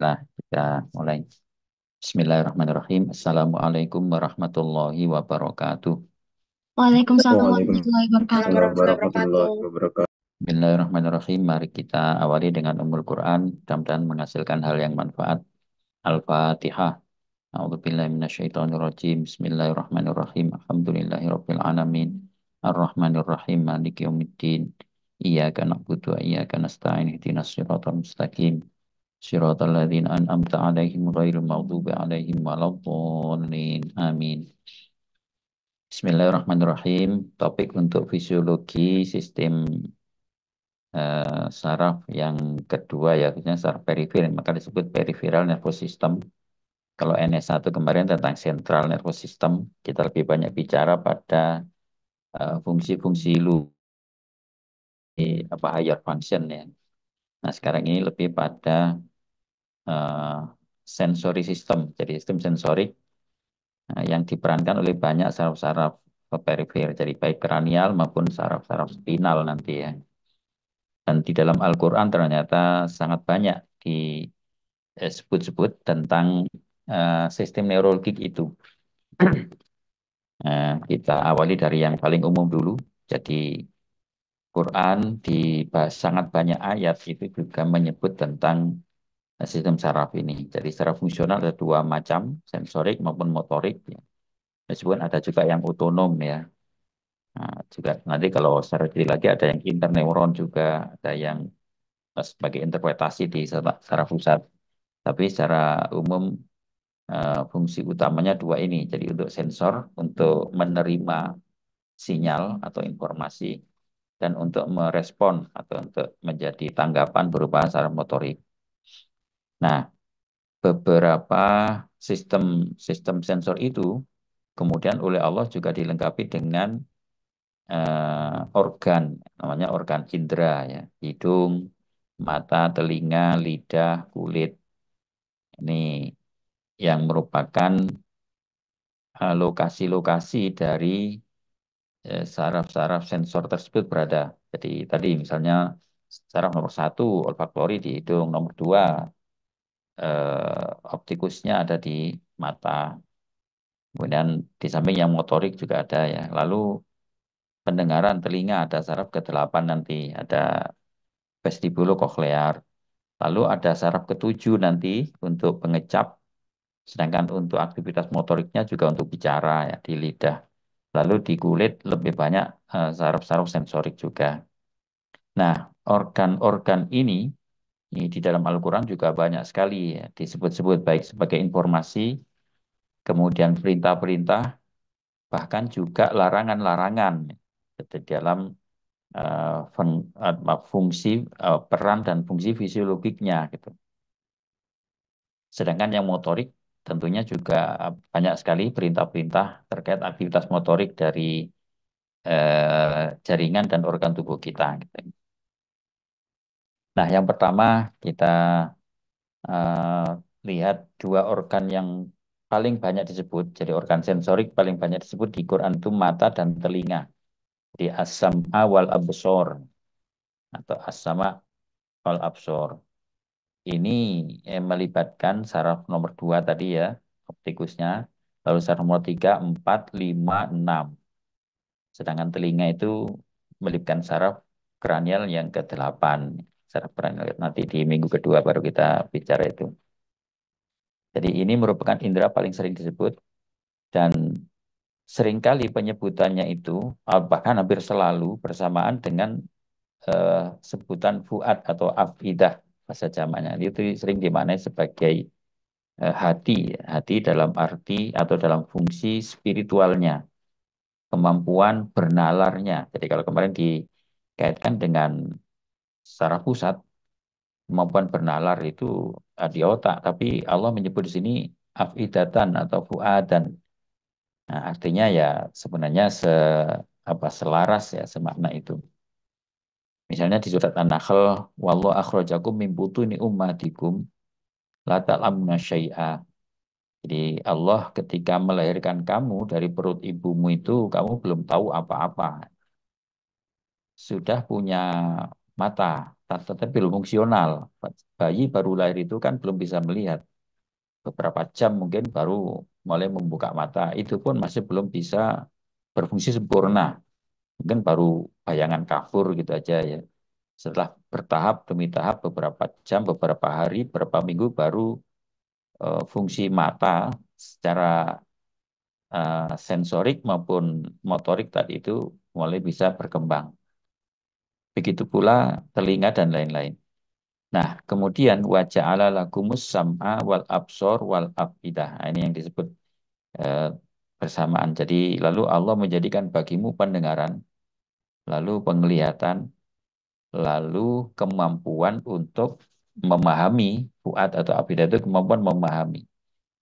Nah, kita mulai. Bismillahirrahmanirrahim. Assalamualaikum warahmatullahi wabarakatuh. Waalaikumsalam warahmatullahi wabarakatuh. Waalaikumsalam warahmatullahi wabarakatuh. Bismillahirrahmanirrahim. Mari kita awali dengan Ummul Quran. Mudah-mudahan menghasilkan hal yang manfaat. Al-Fatihah. A'udzubillahi minasyaitonirrajim. Bismillahirrahmanirrahim. Alhamdulillahirabbil alamin. Ar-Rahmanirrahim. Maliki yaumiddin. Iyyaka na'budu wa iyyaka nasta'in. Ihdinas siratal mustaqim. Siratal ladzina an'amta 'alaihim ghairil maghdubi 'alaihim waladdallin. Amin. Bismillahirrahmanirrahim. Topik untuk fisiologi sistem saraf yang kedua ya, khususnya saraf perifer, maka disebut peripheral nervous system. Kalau NS1 kemarin tentang central nervous system, kita lebih banyak bicara pada fungsi-fungsi apa higher function ya. Nah, sekarang ini lebih pada uh, sensory system. Jadi sistem sensorik yang diperankan oleh banyak saraf-saraf perifer, jadi baik kranial maupun saraf-saraf spinal nanti ya. Dan di dalam Al-Quran ternyata sangat banyak disebut-sebut tentang sistem neurologik itu. Kita awali dari yang paling umum dulu. Jadi Quran di sangat banyak ayat itu juga menyebut tentang sistem saraf ini. Jadi secara fungsional ada dua macam, sensorik maupun motorik. Ya. Meskipun ada juga yang otonom ya. Nah, juga nanti kalau secara detail lagi ada yang interneuron juga, ada yang sebagai interpretasi di saraf pusat. Tapi secara umum fungsi utamanya dua ini. Jadi untuk sensor, untuk menerima sinyal atau informasi, dan untuk merespon atau untuk menjadi tanggapan berupa saraf motorik. Nah, beberapa sistem sistem sensor itu kemudian oleh Allah juga dilengkapi dengan organ, namanya organ indera ya, hidung, mata, telinga, lidah, kulit. Ini yang merupakan lokasi-lokasi dari saraf-saraf sensor tersebut berada. Jadi tadi misalnya saraf nomor satu olfaktori di hidung, nomor dua optikusnya ada di mata. Kemudian di samping yang motorik juga ada ya. Lalu pendengaran telinga ada saraf ke-8 nanti, ada vestibulo-koklear. Lalu ada saraf ketujuh nanti untuk pengecap, sedangkan untuk aktivitas motoriknya juga untuk bicara ya di lidah. Lalu di kulit lebih banyak saraf-saraf sensorik juga. Nah, organ-organ ini di dalam Al-Quran juga banyak sekali ya, disebut-sebut baik sebagai informasi, kemudian perintah-perintah, bahkan juga larangan-larangan di dalam fungsi, peran dan fungsi fisiologiknya gitu. Sedangkan yang motorik tentunya juga banyak sekali perintah-perintah terkait aktivitas motorik dari jaringan dan organ tubuh kita gitu. Nah, yang pertama kita eh, lihat dua organ yang paling banyak disebut. Jadi organ sensorik paling banyak disebut di Quran itu mata dan telinga. Di asam awal absor atau asama wal absor. Ini melibatkan saraf nomor 2 tadi ya, optikusnya. Lalu saraf nomor 3, 4, 5, 6. Sedangkan telinga itu melibatkan saraf kranial yang ke-8. Saraf kranial nanti di minggu kedua baru kita bicara itu. Jadi ini merupakan indera paling sering disebut dan seringkali penyebutannya itu bahkan hampir selalu bersamaan dengan sebutan fuad atau afidah bahasa zamannya. Itu sering dimaknai sebagai hati, hati dalam arti atau dalam fungsi spiritualnya, kemampuan bernalarnya. Jadi kalau kemarin dikaitkan dengan secara pusat, kemampuan bernalar itu di otak, tapi Allah menyebut di sini afidatan atau fuadan. Nah, artinya ya sebenarnya selaras ya semakna itu. Misalnya di surat An-Nahl, wallahu akhrajakum min butuni ummatikum la ta'lamuna syai'a. Jadi Allah ketika melahirkan kamu dari perut ibumu itu kamu belum tahu apa-apa. Sudah punya mata, Tetapi belum fungsional. Bayi baru lahir itu kan belum bisa melihat. Beberapa jam mungkin baru mulai membuka mata. Itu pun masih belum bisa berfungsi sempurna. Mungkin baru bayangan kafur gitu aja ya. Setelah bertahap demi tahap beberapa jam, beberapa hari, beberapa minggu baru fungsi mata secara sensorik maupun motorik tadi itu mulai bisa berkembang. Begitu pula telinga dan lain-lain. Nah, kemudian wajah ala lakumus sam'a wal absor wal afidah. Nah, ini yang disebut eh, bersamaan. Jadi lalu Allah menjadikan bagimu pendengaran, lalu penglihatan, lalu kemampuan untuk memahami fuad atau afidah itu kemampuan memahami.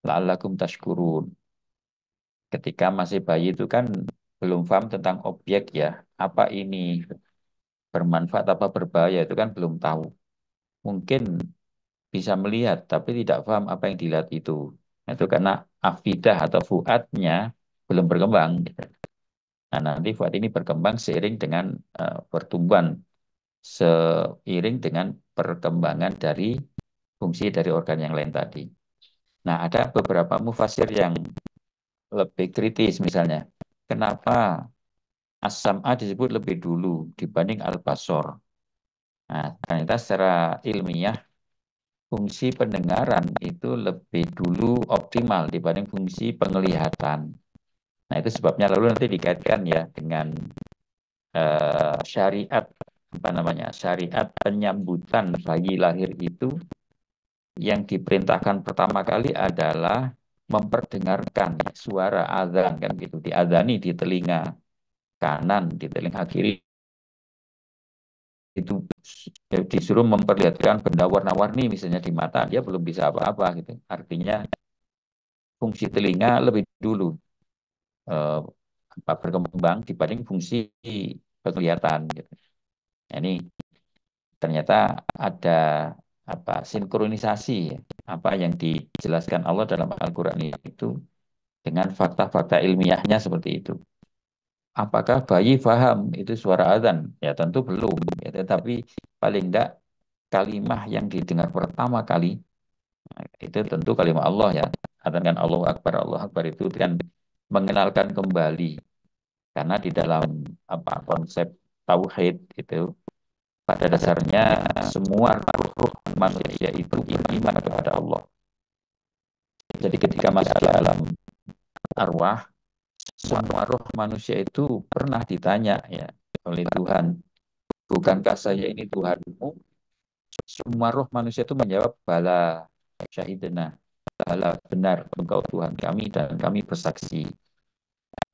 La'allakum tashkurun. Ketika masih bayi itu kan belum paham tentang objek ya. Apa ini bermanfaat apa berbahaya itu kan belum tahu. Mungkin bisa melihat tapi tidak paham apa yang dilihat itu. Itu karena afidah atau fuadnya belum berkembang. Gitu. Nah, nanti fuad ini berkembang seiring dengan pertumbuhan, seiring dengan perkembangan dari fungsi dari organ yang lain tadi. Nah, ada beberapa mufasir yang lebih kritis misalnya. Kenapa as-sam'a disebut lebih dulu dibanding al-basor? Nah, ternyata secara ilmiah fungsi pendengaran itu lebih dulu optimal dibanding fungsi penglihatan. Nah, itu sebabnya lalu nanti dikaitkan ya dengan syariat apa namanya? Syariat penyambutan bayi lahir itu yang diperintahkan pertama kali adalah memperdengarkan suara azan kan gitu, diazani di telinga kanan, di telinga kiri itu disuruh memperlihatkan benda warna-warni misalnya di mata, dia belum bisa apa-apa gitu. Artinya fungsi telinga lebih dulu eh, berkembang dibanding fungsi penglihatan gitu. Nah, ini ternyata ada apa sinkronisasi ya, apa yang dijelaskan Allah dalam Al-Qur'an itu dengan fakta-fakta ilmiahnya seperti itu. Apakah bayi paham itu suara azan? Ya tentu belum. Ya, tetapi paling tidak kalimah yang didengar pertama kali itu tentu kalimat Allah ya. Katakan Allah Akbar itu kan mengenalkan kembali karena di dalam apa konsep tauhid itu pada dasarnya semua ruh manusia itu beriman kepada Allah. Jadi ketika masuk ke alam arwah, semua roh manusia itu pernah ditanya ya oleh Tuhan, bukankah saya ini Tuhanmu? Semua roh manusia itu menjawab bala syahidina, bala benar engkau Tuhan kami dan kami bersaksi.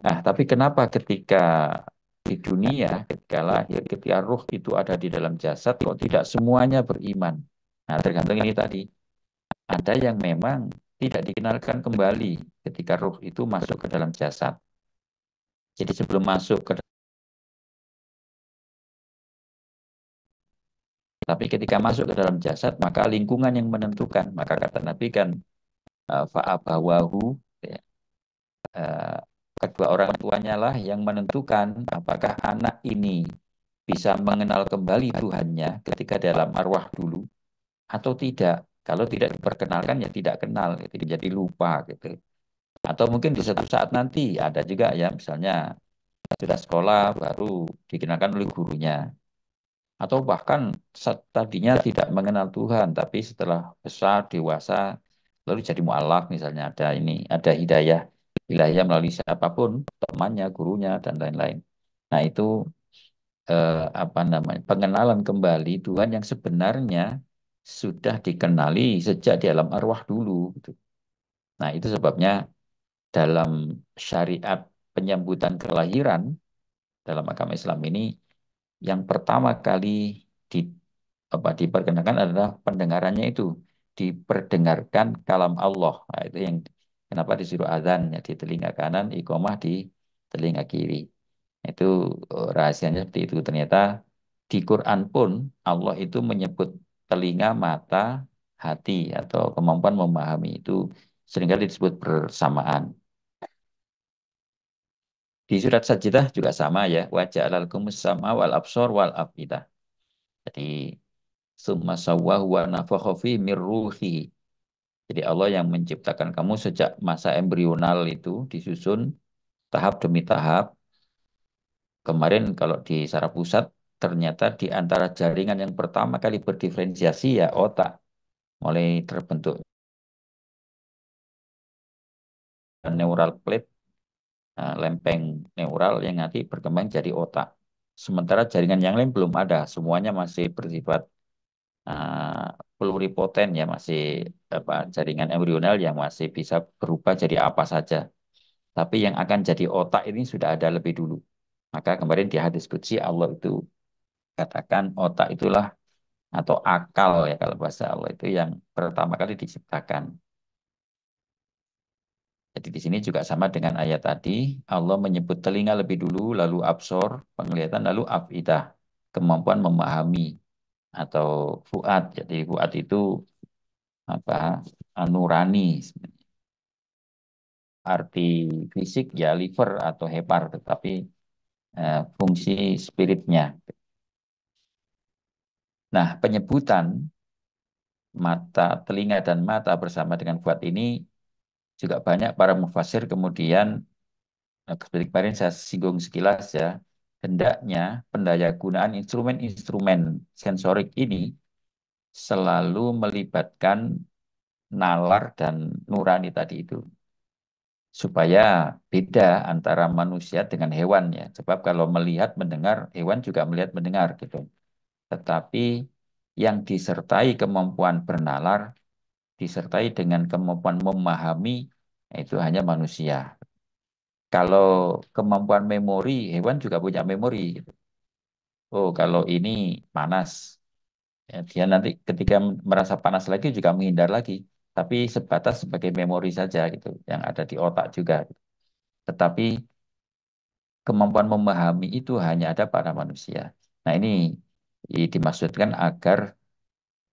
Nah, tapi kenapa ketika di dunia, ketika lahir, ketika ruh itu ada di dalam jasad, kok tidak semuanya beriman? Nah, tergantung ini tadi. Ada yang memang tidak dikenalkan kembali ketika ruh itu masuk ke dalam jasad. Jadi sebelum masuk ke tapi ketika masuk ke dalam jasad, maka lingkungan yang menentukan. Maka kata Nabi kan, fa'abawahu, ya, eh, kedua orang tuanya lah yang menentukan apakah anak ini bisa mengenal kembali Tuhannya ketika dalam arwah dulu atau tidak. Kalau tidak diperkenalkan ya tidak kenal, itu jadi lupa gitu. Atau mungkin di satu saat nanti ada juga ya misalnya sudah sekolah baru dikenalkan oleh gurunya. Atau bahkan tadinya tidak mengenal Tuhan, tapi setelah besar, dewasa, lalu jadi mualaf misalnya ada ini, ada hidayah, hidayah melalui siapapun, temannya, gurunya, dan lain-lain. Nah itu apa namanya pengenalan kembali Tuhan yang sebenarnya sudah dikenali sejak di alam arwah dulu. Gitu. Nah itu sebabnya dalam syariat penyambutan kelahiran dalam agama Islam ini yang pertama kali di apa diperkenalkan adalah pendengarannya itu diperdengarkan kalam Allah. Nah, itu yang kenapa disuruh azan ya di telinga kanan, iqomah di telinga kiri. Itu rahasianya seperti itu. Ternyata di Quran pun Allah itu menyebut telinga, mata, hati atau kemampuan memahami itu seringkali disebut bersamaan. Di surat Sajdah juga sama ya, wajah al sama wal absor wal afidah. Jadi Tsumma sawwahu wa nafakha fihi min ruhihi. Jadi Allah yang menciptakan kamu sejak masa embrional itu disusun tahap demi tahap. Kemarin kalau di saraf pusat ternyata di antara jaringan yang pertama kali berdiferensiasi ya otak. Mulai terbentuk neural plate, lempeng neural yang nanti berkembang jadi otak. Sementara jaringan yang lain belum ada, semuanya masih bersifat pluripoten ya, masih apa jaringan embrional yang masih bisa berubah jadi apa saja. Tapi yang akan jadi otak ini sudah ada lebih dulu. Maka kemarin di hadis qudsi Allah itu katakan otak itulah atau akal ya kalau bahasa Allah itu yang pertama kali diciptakan. Jadi di sini juga sama dengan ayat tadi, Allah menyebut telinga lebih dulu, lalu absor, penglihatan, lalu afidah, kemampuan memahami atau fuad. Jadi fuad itu apa? Nurani. Arti fisik ya liver atau hepar, tetapi fungsi spiritnya. Nah, penyebutan mata, telinga dan mata bersama dengan fuad ini juga banyak para mufasir kemudian seperti kemarin saya singgung sekilas ya, hendaknya pendayagunaan instrumen-instrumen sensorik ini selalu melibatkan nalar dan nurani tadi itu. Supaya beda antara manusia dengan hewan ya. Sebab kalau melihat mendengar, hewan juga melihat mendengar gitu. Tetapi yang disertai kemampuan bernalar, disertai dengan kemampuan memahami, itu hanya manusia. Kalau kemampuan memori, hewan juga punya memori gitu. Oh, kalau ini panas, ya, dia nanti ketika merasa panas lagi juga menghindar lagi. Tapi sebatas sebagai memori saja gitu, yang ada di otak juga. Tetapi kemampuan memahami itu hanya ada pada manusia. Nah, ini dimaksudkan agar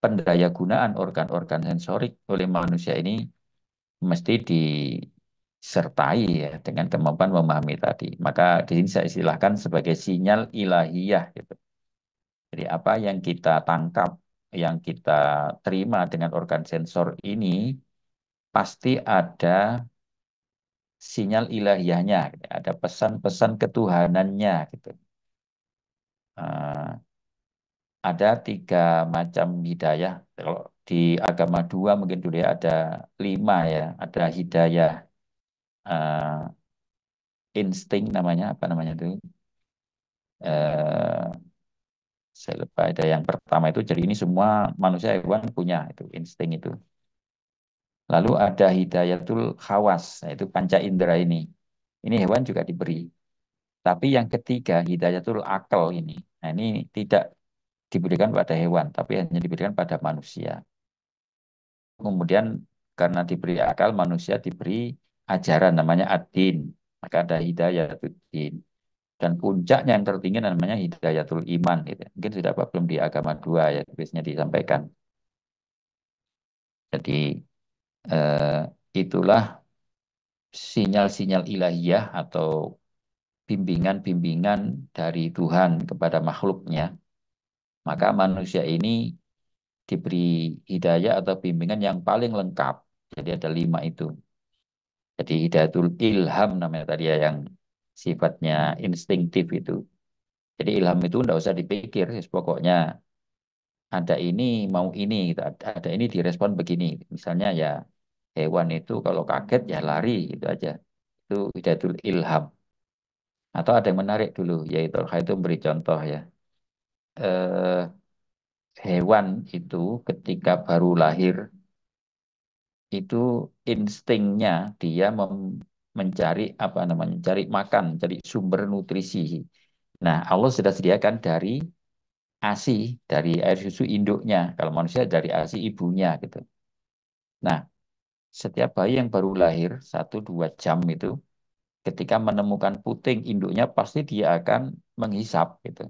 pendayagunaan organ-organ sensorik oleh manusia ini mesti disertai ya dengan kemampuan memahami tadi. Maka di sini saya istilahkan sebagai sinyal ilahiyah gitu. Jadi apa yang kita tangkap, yang kita terima dengan organ sensor ini pasti ada sinyal ilahiyahnya, gitu. Ada pesan-pesan ketuhanannya gitu. Eh, ada 3 macam hidayah. Kalau di agama dua mungkin dulu ya ada 5 ya. Ada hidayah insting namanya apa namanya itu? Eh, saya lupa ada yang pertama itu. Jadi ini semua manusia hewan punya itu insting itu. Lalu ada hidayatul khawas, yaitu panca indera ini. Ini hewan juga diberi. Tapi yang ketiga hidayatul akal ini. Nah ini tidak diberikan pada hewan, tapi hanya diberikan pada manusia. Kemudian karena diberi akal, manusia diberi ajaran namanya ad-din. Maka ada hidayatul din. Dan puncaknya yang tertinggi namanya hidayatul iman. Gitu. Mungkin sudah apa belum di agama dua ya, biasanya disampaikan. Jadi eh, itulah sinyal-sinyal ilahiyah atau bimbingan-bimbingan dari Tuhan kepada makhluknya. Maka manusia ini diberi hidayah atau bimbingan yang paling lengkap. Jadi ada 5 itu. Jadi hidayatul ilham namanya tadi ya yang sifatnya instinktif itu. Jadi ilham itu tidak usah dipikir, pokoknya ada ini mau ini, gitu. Ada ini direspon begini. Misalnya ya hewan itu kalau kaget ya lari itu aja. Itu hidayatul ilham. Atau ada yang menarik dulu, yaitu saya itu memberi contoh ya. Eh, Hewan itu ketika baru lahir itu instingnya dia mencari apa namanya, cari makan, cari sumber nutrisi. Nah, Allah sudah sediakan dari ASI, dari air susu induknya. Kalau manusia dari ASI ibunya gitu. Nah, setiap bayi yang baru lahir 1-2 jam itu, ketika menemukan puting induknya pasti dia akan menghisap gitu.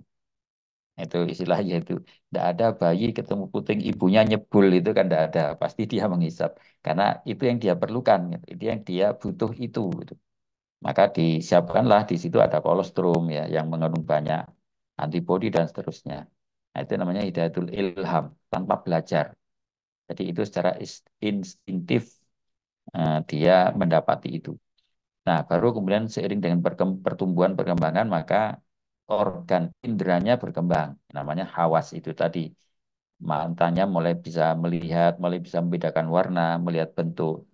Itu istilahnya itu. Tidak ada bayi ketemu puting ibunya nyebul itu kan tidak ada. Pasti dia menghisap. Karena itu yang dia perlukan. Gitu. Itu yang dia butuh itu. Gitu. Maka disiapkanlah di situ ada kolostrum ya yang mengandung banyak antibodi dan seterusnya. Nah, itu namanya hidayatul ilham, tanpa belajar. Jadi itu secara instintif dia mendapati itu. Nah, baru kemudian seiring dengan pertumbuhan perkembangan, maka organ inderanya berkembang. Namanya hawas itu tadi. Matanya mulai bisa melihat, mulai bisa membedakan warna, melihat bentuk.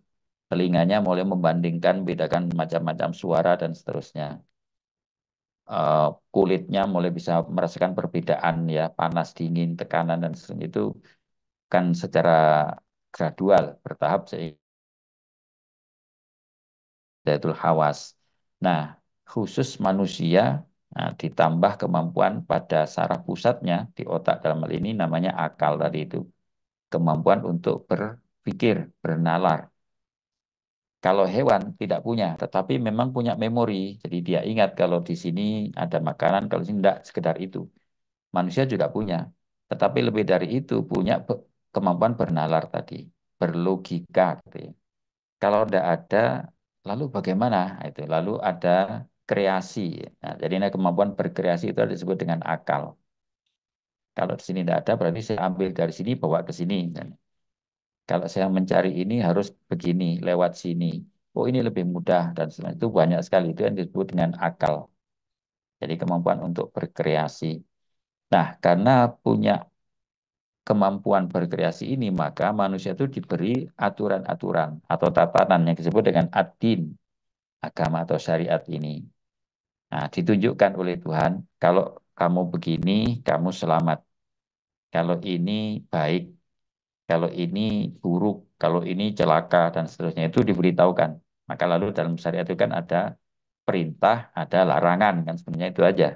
Telinganya mulai membandingkan, bedakan macam-macam suara dan seterusnya. Kulitnya mulai bisa merasakan perbedaan ya, panas, dingin, tekanan dan seterusnya itu kan secara gradual, bertahap Zaitul Hawas. Nah, khusus manusia ditambah kemampuan pada saraf pusatnya di otak dalam hal ini namanya akal tadi itu. Kemampuan untuk berpikir, bernalar. Kalau hewan tidak punya, tetapi memang punya memori. Jadi dia ingat kalau di sini ada makanan, kalau di sini tidak sekedar itu. Manusia juga punya. Tetapi lebih dari itu punya kemampuan bernalar tadi. Berlogika gitu ya. Kalau tidak ada, lalu bagaimana? Nah, itu lalu ada kreasi. Nah, jadi ini kemampuan berkreasi itu disebut dengan akal. Kalau di sini tidak ada, berarti saya ambil dari sini bawa ke sini. Dan kalau saya mencari ini harus begini, lewat sini. Oh ini lebih mudah dan sebagainya. Itu banyak sekali itu yang disebut dengan akal. Jadi kemampuan untuk berkreasi. Nah, karena punya kemampuan berkreasi ini, maka manusia itu diberi aturan-aturan atau tatanan yang disebut dengan ad-din, agama atau syariat ini. Nah, ditunjukkan oleh Tuhan, kalau kamu begini, kamu selamat. Kalau ini baik, kalau ini buruk, kalau ini celaka, dan seterusnya itu diberitahukan. Maka lalu dalam syariat itu kan ada perintah, ada larangan, kan sebenarnya itu aja.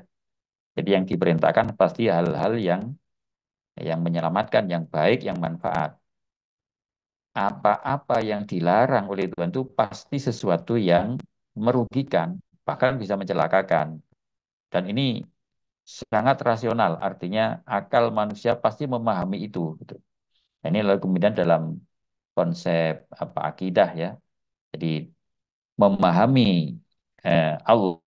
Jadi yang diperintahkan pasti hal-hal yang menyelamatkan, yang baik, yang manfaat. Apa-apa yang dilarang oleh Tuhan itu pasti sesuatu yang merugikan, bahkan bisa mencelakakan. Dan ini sangat rasional, artinya akal manusia pasti memahami itu. Gitu. Nah, ini lalu kemudian dalam konsep apa akidah ya, jadi memahami Allah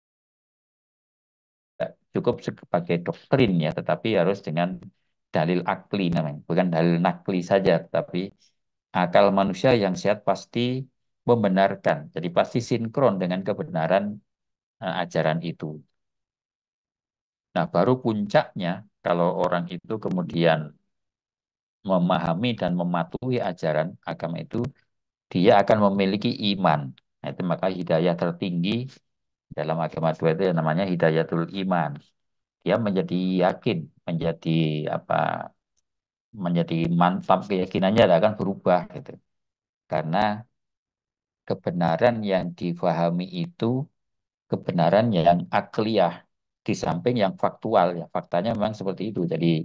cukup sebagai doktrin ya, tetapi harus dengan dalil akli namanya, bukan dalil nakli saja, tapi akal manusia yang sehat pasti membenarkan, jadi pasti sinkron dengan kebenaran ajaran itu. Nah, baru puncaknya kalau orang itu kemudian memahami dan mematuhi ajaran agama itu, dia akan memiliki iman. Nah, itu maka hidayah tertinggi dalam agama dua itu yang namanya hidayatul iman. Dia menjadi yakin, menjadi apa? Menjadi mantap keyakinannya akan berubah gitu. Karena kebenaran yang difahami itu kebenaran yang akliyah di samping yang faktual ya. Faktanya memang seperti itu. Jadi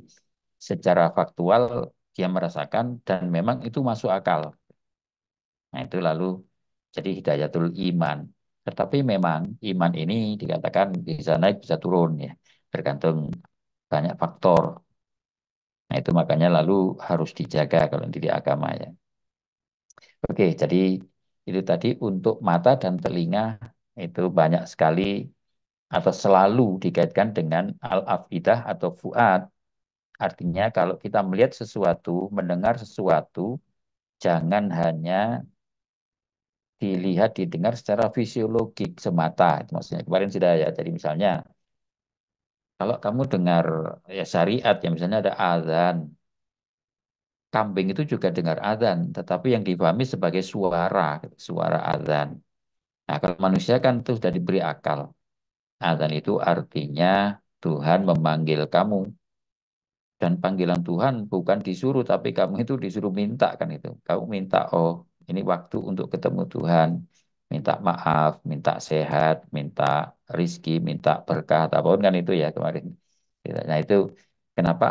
secara faktual dia merasakan dan memang itu masuk akal. Nah, itu lalu jadi hidayatul iman. Tetapi memang iman ini dikatakan bisa naik, bisa turun ya. Tergantung banyak faktor. Nah, itu makanya lalu harus dijaga kalau di agama ya. Oke, jadi itu tadi untuk mata dan telinga itu banyak sekali atau selalu dikaitkan dengan al-afidah atau fuad. Artinya kalau kita melihat sesuatu, mendengar sesuatu, jangan hanya dilihat, didengar secara fisiologik semata. Itu maksudnya kemarin sudah ya. Jadi misalnya kalau kamu dengar ya syariat ya misalnya ada azan, kambing itu juga dengar azan, tetapi yang dipahami sebagai suara, suara azan. Nah, kalau manusia kan itu sudah diberi akal. Azan itu artinya Tuhan memanggil kamu. Dan panggilan Tuhan bukan disuruh, tapi kamu itu disuruh minta kan itu. Kamu minta, oh ini waktu untuk ketemu Tuhan. Minta maaf, minta sehat, minta rizki, minta berkah, apapun kan itu ya kemarin. Nah itu kenapa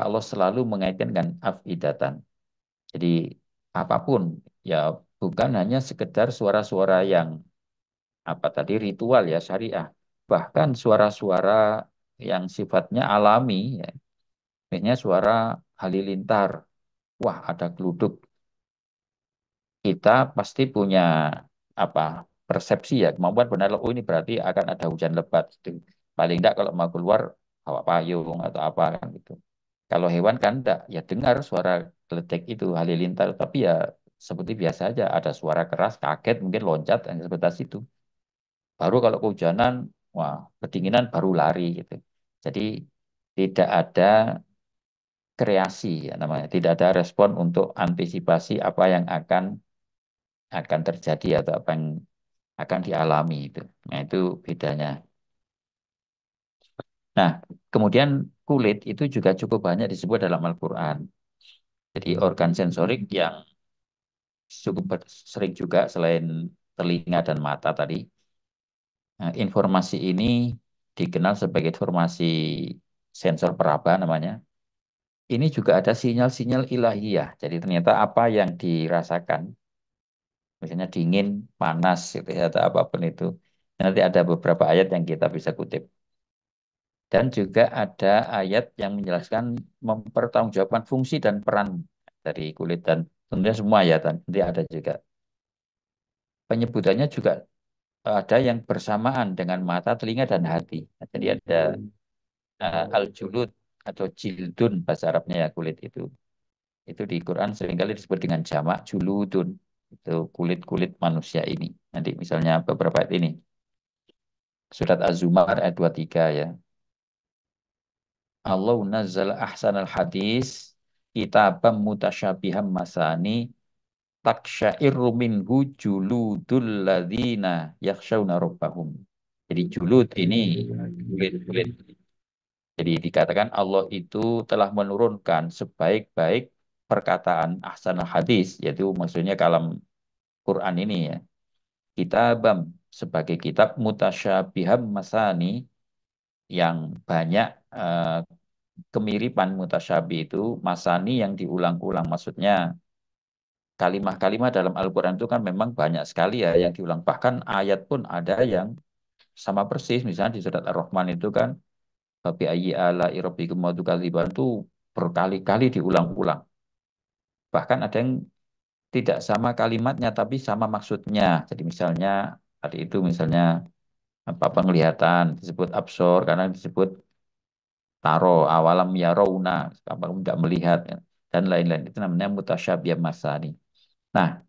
Allah selalu mengaitkan dengan afidatan. Jadi apapun ya bukan hanya sekedar suara-suara yang apa tadi ritual ya syariah. Bahkan suara-suara yang sifatnya alami ya. Misalnya suara halilintar, wah ada geluduk. Kita pasti punya apa persepsi ya, kemampuan benar. Oh ini berarti akan ada hujan lebat. Itu paling tidak kalau mau keluar bawa payung atau apa kan gitu. Kalau hewan kan enggak, ya dengar suara geletek itu halilintar, tapi ya seperti biasa aja, ada suara keras, kaget, mungkin loncat, hanya sebatas itu. Baru kalau kehujanan, wah, kedinginan baru lari gitu. Jadi tidak ada kreasi ya namanya, tidak ada respon untuk antisipasi apa yang akan terjadi atau apa yang akan dialami itu. Nah, itu bedanya. Nah, kemudian kulit itu juga cukup banyak disebut dalam Al-Qur'an. Jadi organ sensorik yang cukup sering juga selain telinga dan mata tadi. Nah, informasi ini dikenal sebagai informasi sensor peraba namanya. Ini juga ada sinyal-sinyal ilahiyah. Jadi ternyata apa yang dirasakan, misalnya dingin, panas, gitu ya, atau apapun itu. Nanti ada beberapa ayat yang kita bisa kutip. Dan juga ada ayat yang menjelaskan mempertanggungjawabkan fungsi dan peran dari kulit dan tentunya semua ya, nanti ada juga. Penyebutannya juga ada yang bersamaan dengan mata, telinga, dan hati. Nah, jadi ada al-julud atau jildun bahasa Arabnya ya kulit itu. Itu di Quran seringkali disebut dengan jamak juludun. Itu kulit-kulit manusia ini. Nanti misalnya beberapa ayat ini. Surat Az-Zumar ayat 23 ya. Allah nazzal ahsanal hadis kitabam mutasyabiham masani taksyairu minhu juludul ladzina yakhshawna rabbahum. Jadi julud ini kulit-kulit. Jadi dikatakan Allah itu telah menurunkan sebaik-baik perkataan ahsanal hadis, yaitu maksudnya kalam Quran ini ya. Kitabam sebagai kitab mutasyabiham masani yang banyak kemiripan mutasyabih itu masani yang diulang-ulang. Maksudnya kalimah-kalimah dalam Al-Quran itu kan memang banyak sekali ya yang diulang. Bahkan ayat pun ada yang sama persis. Misalnya di surat Ar-Rahman itu kan Fabi ayyi ala rabbikum mautukadziban itu berkali-kali diulang-ulang. Bahkan ada yang tidak sama kalimatnya tapi sama maksudnya. Jadi misalnya tadi itu misalnya apa penglihatan disebut absor karena disebut taro awalam ya rauna apa kamu tidak melihat ya. Dan lain-lain itu namanya mutasyabih masani. Nah,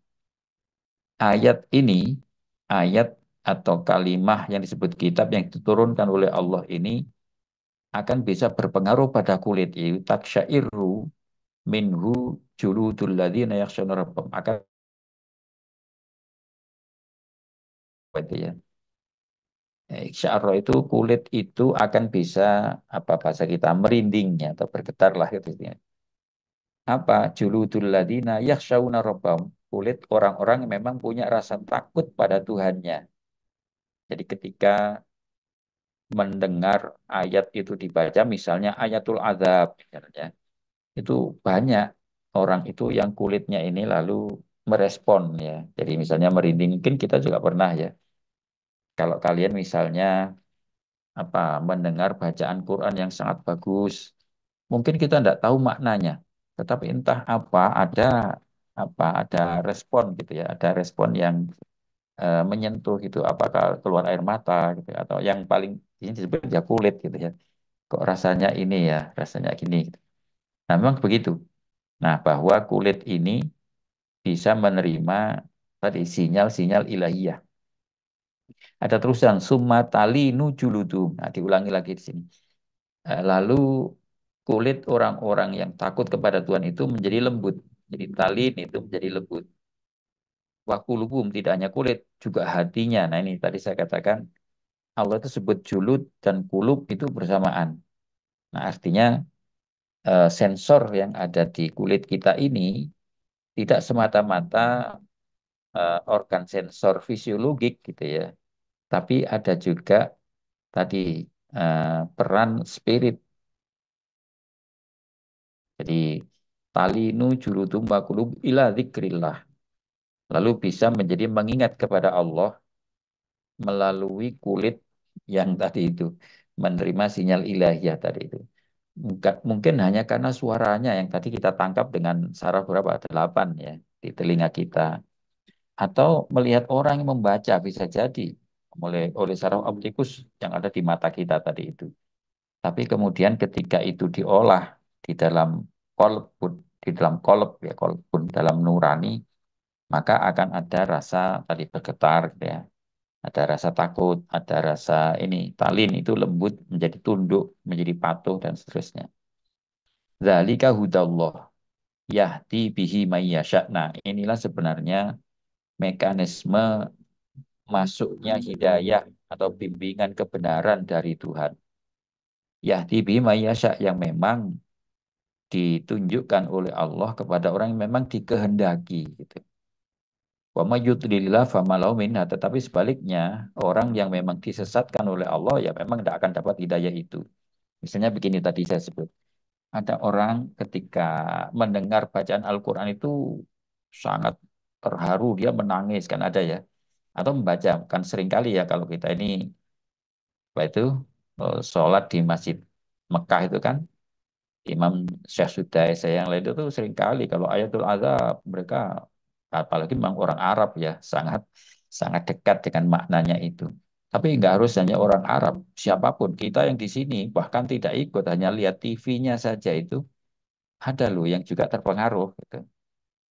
ayat ini ayat atau kalimah yang disebut kitab yang diturunkan oleh Allah ini akan bisa berpengaruh pada kulit yaitu taksyairu minhu juludul ladzina yakhshawna rabbahum akan itu ya. Isyarah itu kulit itu akan bisa apa bahasa kita merindingnya atau bergetar lah gitu ya. Apa juludul ladina yakhshawna rabbahum kulit orang-orang yang memang punya rasa takut pada Tuhannya. Jadi ketika mendengar ayat itu dibaca misalnya ayatul azab misalnya itu banyak orang itu yang kulitnya ini lalu merespon ya. Jadi misalnya merinding mungkin kita juga pernah ya. Kalau kalian misalnya apa mendengar bacaan Quran yang sangat bagus, mungkin kita tidak tahu maknanya, tetapi entah ada respon gitu ya, ada respon yang menyentuh gitu, apakah keluar air mata gitu atau yang paling ini disebut ya kulit gitu ya. Kok rasanya ini ya, rasanya gini gitu. Nah, memang begitu. Nah, bahwa kulit ini bisa menerima tadi sinyal-sinyal ilahiyah. Ada terusan summa talinu juludum. Nah, diulangi lagi di sini. Lalu kulit orang-orang yang takut kepada Tuhan itu menjadi lembut. Jadi talin itu menjadi lembut. Wakulubum tidak hanya kulit, juga hatinya. Nah ini tadi saya katakan Allah itu sebut julud dan kulub itu bersamaan. Nah artinya sensor yang ada di kulit kita ini tidak semata-mata organ sensor fisiologik gitu ya. Tapi ada juga tadi eh, peran spirit. Jadi talinu juludum wakulub ila dzikrillah. Lalu bisa menjadi mengingat kepada Allah melalui kulit yang tadi itu menerima sinyal ilahiyah tadi itu. Mungkin hanya karena suaranya yang tadi kita tangkap dengan saraf berapa? 8 ya di telinga kita. Atau melihat orang yang membaca bisa jadi oleh saraf optikus yang ada di mata kita tadi itu. Tapi kemudian ketika itu diolah di dalam kolbun, di dalam kolb ya kolbun dalam nurani, maka akan ada rasa tadi bergetar gitu ya. Ada rasa takut, ada rasa ini talin itu lembut menjadi tunduk, menjadi patuh dan seterusnya. Zalika hudallah yahdi bihi mayyasha. Nah, inilah sebenarnya mekanisme masuknya hidayah atau bimbingan kebenaran dari Tuhan. Yahdi bihi mayyasha yang memang ditunjukkan oleh Allah kepada orang yang memang dikehendaki gitu. Wa may yudlilillah fama lahu min had. Tetapi sebaliknya, orang yang memang disesatkan oleh Allah ya memang tidak akan dapat hidayah itu. Misalnya begini tadi saya sebut. Ada orang ketika mendengar bacaan Al-Quran itu sangat terharu, dia menangis kan ada ya. Atau membaca, kan seringkali ya kalau kita ini apa itu sholat di Masjid Mekah itu kan Imam Syekh Sudais saya yang lain itu sering kali kalau ayatul azab mereka apalagi memang orang Arab ya sangat sangat dekat dengan maknanya itu. Tapi nggak harus hanya orang Arab, siapapun kita yang di sini bahkan tidak ikut hanya lihat TV-nya saja itu ada loh yang juga terpengaruh gitu.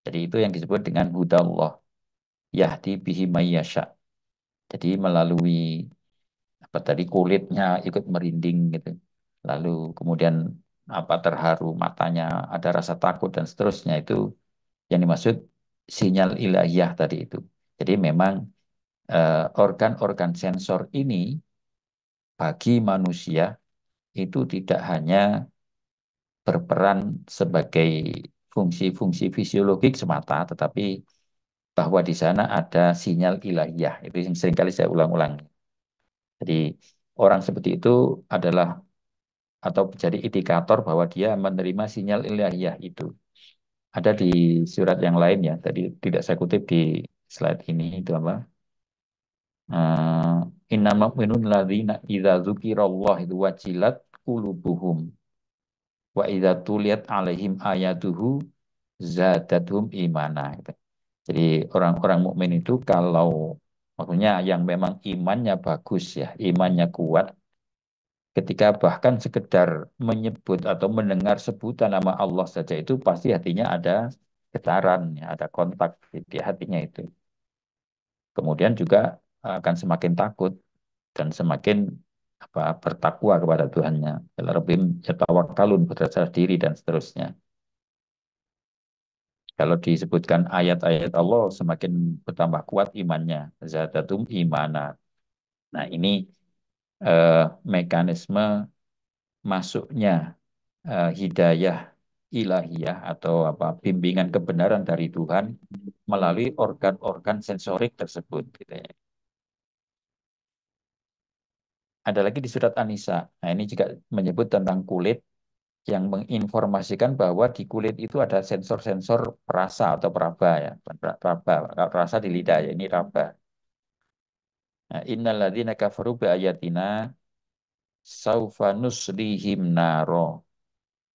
Jadi itu yang disebut dengan hudallah yahdi bihi mayyasha. Jadi melalui apa tadi kulitnya ikut merinding gitu. Lalu kemudian apa terharu matanya ada rasa takut dan seterusnya itu yang dimaksud sinyal ilahiyah tadi itu. Jadi memang organ-organ sensor ini bagi manusia itu tidak hanya berperan sebagai fungsi-fungsi fisiologik semata, tetapi bahwa di sana ada sinyal ilahiyah. Itu yang seringkali saya ulang-ulang. Jadi orang seperti itu adalah atau menjadi indikator bahwa dia menerima sinyal ilahiyah itu. Ada di surat yang lain ya, tadi tidak saya kutip di slide ini, itu apa? Innamal mu'minun ladzina idza dzukirallah itu wajilat qulubuhum wa idza tuliyat alaihim ayatuhu zadatuhum imana gitu. Jadi orang-orang mukmin itu kalau maksudnya yang memang imannya bagus ya, imannya kuat ketika bahkan sekedar menyebut atau mendengar sebutan nama Allah saja itu pasti hatinya ada getaran, ya, ada kontak di hatinya itu. Kemudian juga akan semakin takut dan semakin apa bertakwa kepada Tuhannya. Rabbim yatawakkalun berdasar diri dan seterusnya. Kalau disebutkan ayat-ayat Allah semakin bertambah kuat imannya. Zadatum imana. Nah ini eh, mekanisme masuknya hidayah ilahiyah atau apa bimbingan kebenaran dari Tuhan melalui organ-organ sensorik tersebut gitu ya. Ada lagi di surat An-Nisa. Nah, ini juga menyebut tentang kulit yang menginformasikan bahwa di kulit itu ada sensor-sensor perasa atau peraba ya. Raba, rasa di lidah ya, ini raba. Nah, innalladzina kafaru bi ayatina saufa nuslihim naro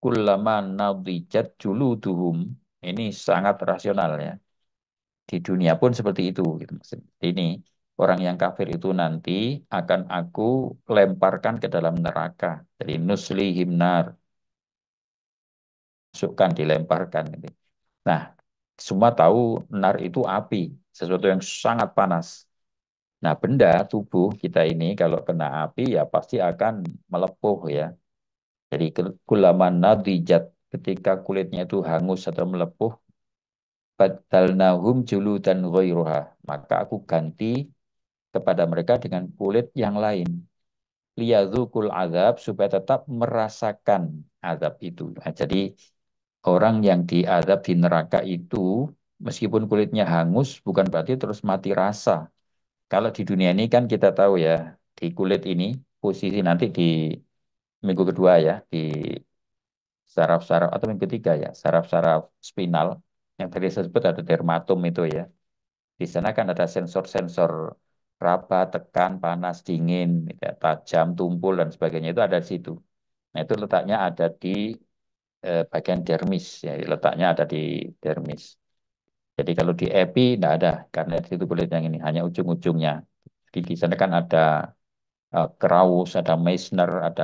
kullama nadijat juluduhum. Ini sangat rasional ya. Di dunia pun seperti itu gitu. Ini orang yang kafir itu nanti akan aku lemparkan ke dalam neraka. Jadi nuslihim nar, masukkan dilemparkan gitu. Nah, semua tahu nar itu api, sesuatu yang sangat panas. Nah, benda tubuh kita ini kalau kena api ya pasti akan melepuh ya. Jadi kulaman nadijat ketika kulitnya itu hangus atau melepuh, badalnahum juludan ghairuha. Maka aku ganti kepada mereka dengan kulit yang lain. Liyadzukul azab supaya tetap merasakan azab itu. Nah, jadi orang yang diazab di neraka itu meskipun kulitnya hangus bukan berarti terus mati rasa. Kalau di dunia ini kan kita tahu ya, di kulit ini posisi nanti di minggu kedua ya, di saraf-saraf atau minggu ketiga ya, saraf-saraf spinal yang tadi saya sebut ada dermatom itu ya. Di sana kan ada sensor-sensor raba, tekan, panas, dingin, ya, tajam, tumpul dan sebagainya itu ada di situ. Nah itu letaknya ada di bagian dermis ya, letaknya ada di dermis. Jadi kalau di epi tidak ada karena di situ kulit yang ini hanya ujung-ujungnya. Di sana kan ada Kraus, ada Meissner, ada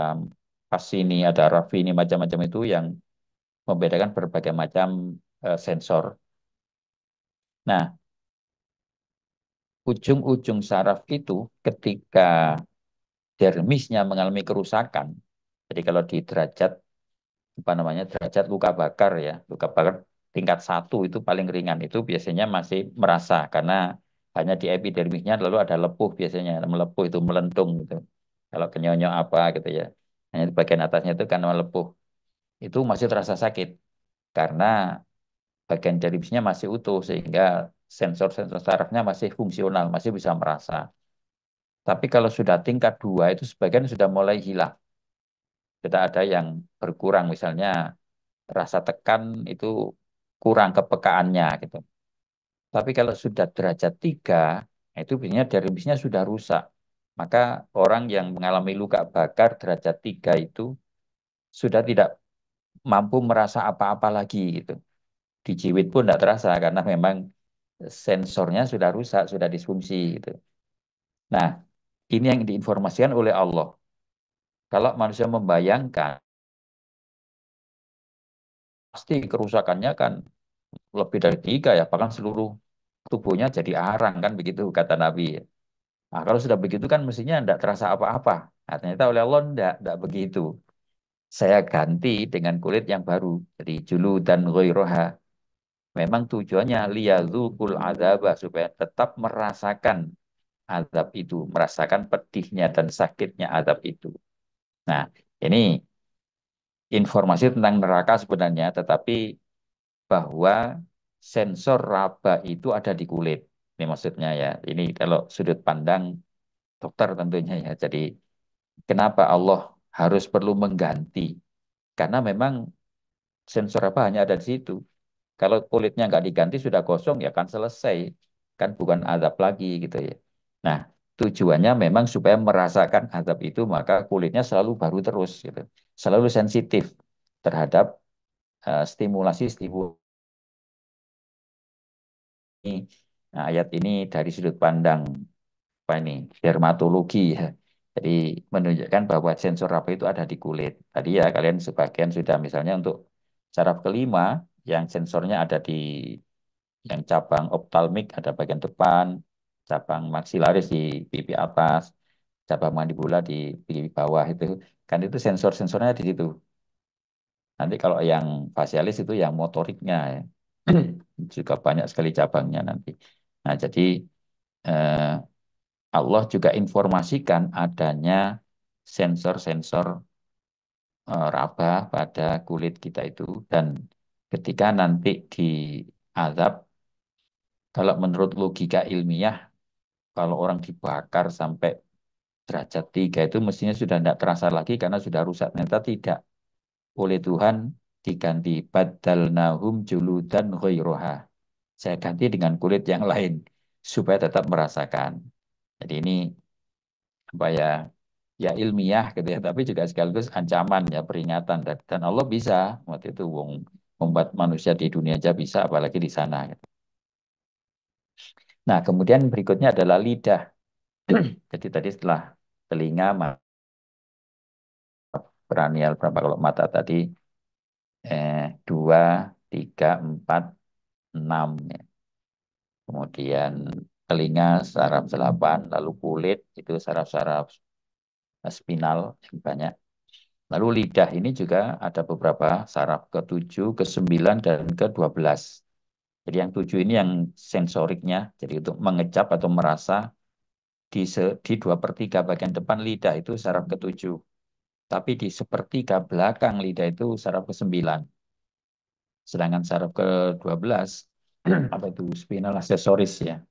Cassini, ada Raffini, macam-macam itu yang membedakan berbagai macam sensor. Nah, ujung-ujung saraf itu ketika dermisnya mengalami kerusakan. Jadi kalau di derajat apa namanya derajat luka bakar ya, luka bakar tingkat 1 itu paling ringan itu biasanya masih merasa karena hanya di epidermisnya lalu ada lepuh biasanya melepuh itu melentung gitu. Kalau kenyonyok apa gitu ya, hanya di bagian atasnya itu kan melepuh itu masih terasa sakit karena bagian dermisnya masih utuh sehingga sensor-sensor sarafnya masih fungsional, masih bisa merasa. Tapi kalau sudah tingkat 2 itu sebagian sudah mulai hilang. Sudah ada yang berkurang misalnya rasa tekan itu kurang kepekaannya gitu. Tapi kalau sudah derajat 3 itu biasanya dermisnya sudah rusak. Maka orang yang mengalami luka bakar derajat 3 itu sudah tidak mampu merasa apa-apa lagi gitu. Dijiwit pun tidak terasa karena memang sensornya sudah rusak, sudah disfungsi gitu. Nah, ini yang diinformasikan oleh Allah. Kalau manusia membayangkan, pasti kerusakannya kan lebih dari 3 ya, bahkan seluruh tubuhnya jadi arang kan begitu kata Nabi. Nah, kalau sudah begitu kan mestinya tidak terasa apa-apa. Nah, ternyata oleh Allah tidak begitu. Saya ganti dengan kulit yang baru. Jadi julu dan ghoiroha. Memang tujuannya liyadzukul adzaba supaya tetap merasakan azab itu, merasakan pedihnya dan sakitnya azab itu. Nah, ini informasi tentang neraka sebenarnya, tetapi bahwa sensor raba itu ada di kulit. Ini maksudnya ya. Ini kalau sudut pandang dokter tentunya ya. Jadi kenapa Allah harus perlu mengganti? Karena memang sensor apa hanya ada di situ. Kalau kulitnya nggak diganti sudah gosong ya kan selesai. Kan bukan azab lagi gitu ya. Nah, tujuannya memang supaya merasakan azab itu maka kulitnya selalu baru terus gitu. Selalu sensitif terhadap stimulasi-stimulasi. Nah, ayat ini dari sudut pandang apa ini dermatologi ya. Jadi menunjukkan bahwa sensor apa itu ada di kulit. Tadi ya kalian sebagian sudah misalnya untuk saraf kelima yang sensornya ada di yang cabang optalmik ada bagian depan, cabang maksilaris di pipi atas, cabang mandibula di pipi bawah itu kan itu sensor-sensornya di situ. Nanti kalau yang fasialis itu yang motoriknya ya. Juga banyak sekali cabangnya nanti. Nah, jadi eh, Allah juga informasikan adanya sensor-sensor raba pada kulit kita itu dan ketika nanti di azab kalau menurut logika ilmiah kalau orang dibakar sampai derajat 3 itu mestinya sudah tidak terasa lagi karena sudah rusak. Ternyata tidak. Oleh Tuhan diganti badalnahum juludan ghairaha. Saya ganti dengan kulit yang lain supaya tetap merasakan. Jadi ini apa ya ya ilmiah gitu ya tapi juga sekaligus ancaman ya peringatan dan Allah bisa waktu itu wong membuat manusia di dunia aja bisa apalagi di sana gitu. Nah kemudian berikutnya adalah lidah. Jadi tadi setelah telinga peranial berapa kalau mata tadi 2, 3, 4, 6 ya. Kemudian telinga saraf 8 lalu kulit itu saraf-saraf spinal yang banyak. Lalu lidah ini juga ada beberapa saraf ke-7, ke-9, dan ke-12. Jadi yang 7 ini yang sensoriknya, jadi untuk mengecap atau merasa di 2/3 bagian depan lidah itu saraf ke-7. Tapi di sepertiga belakang lidah itu saraf ke-9. Sedangkan saraf ke-12, apa itu spinal accessoris ya,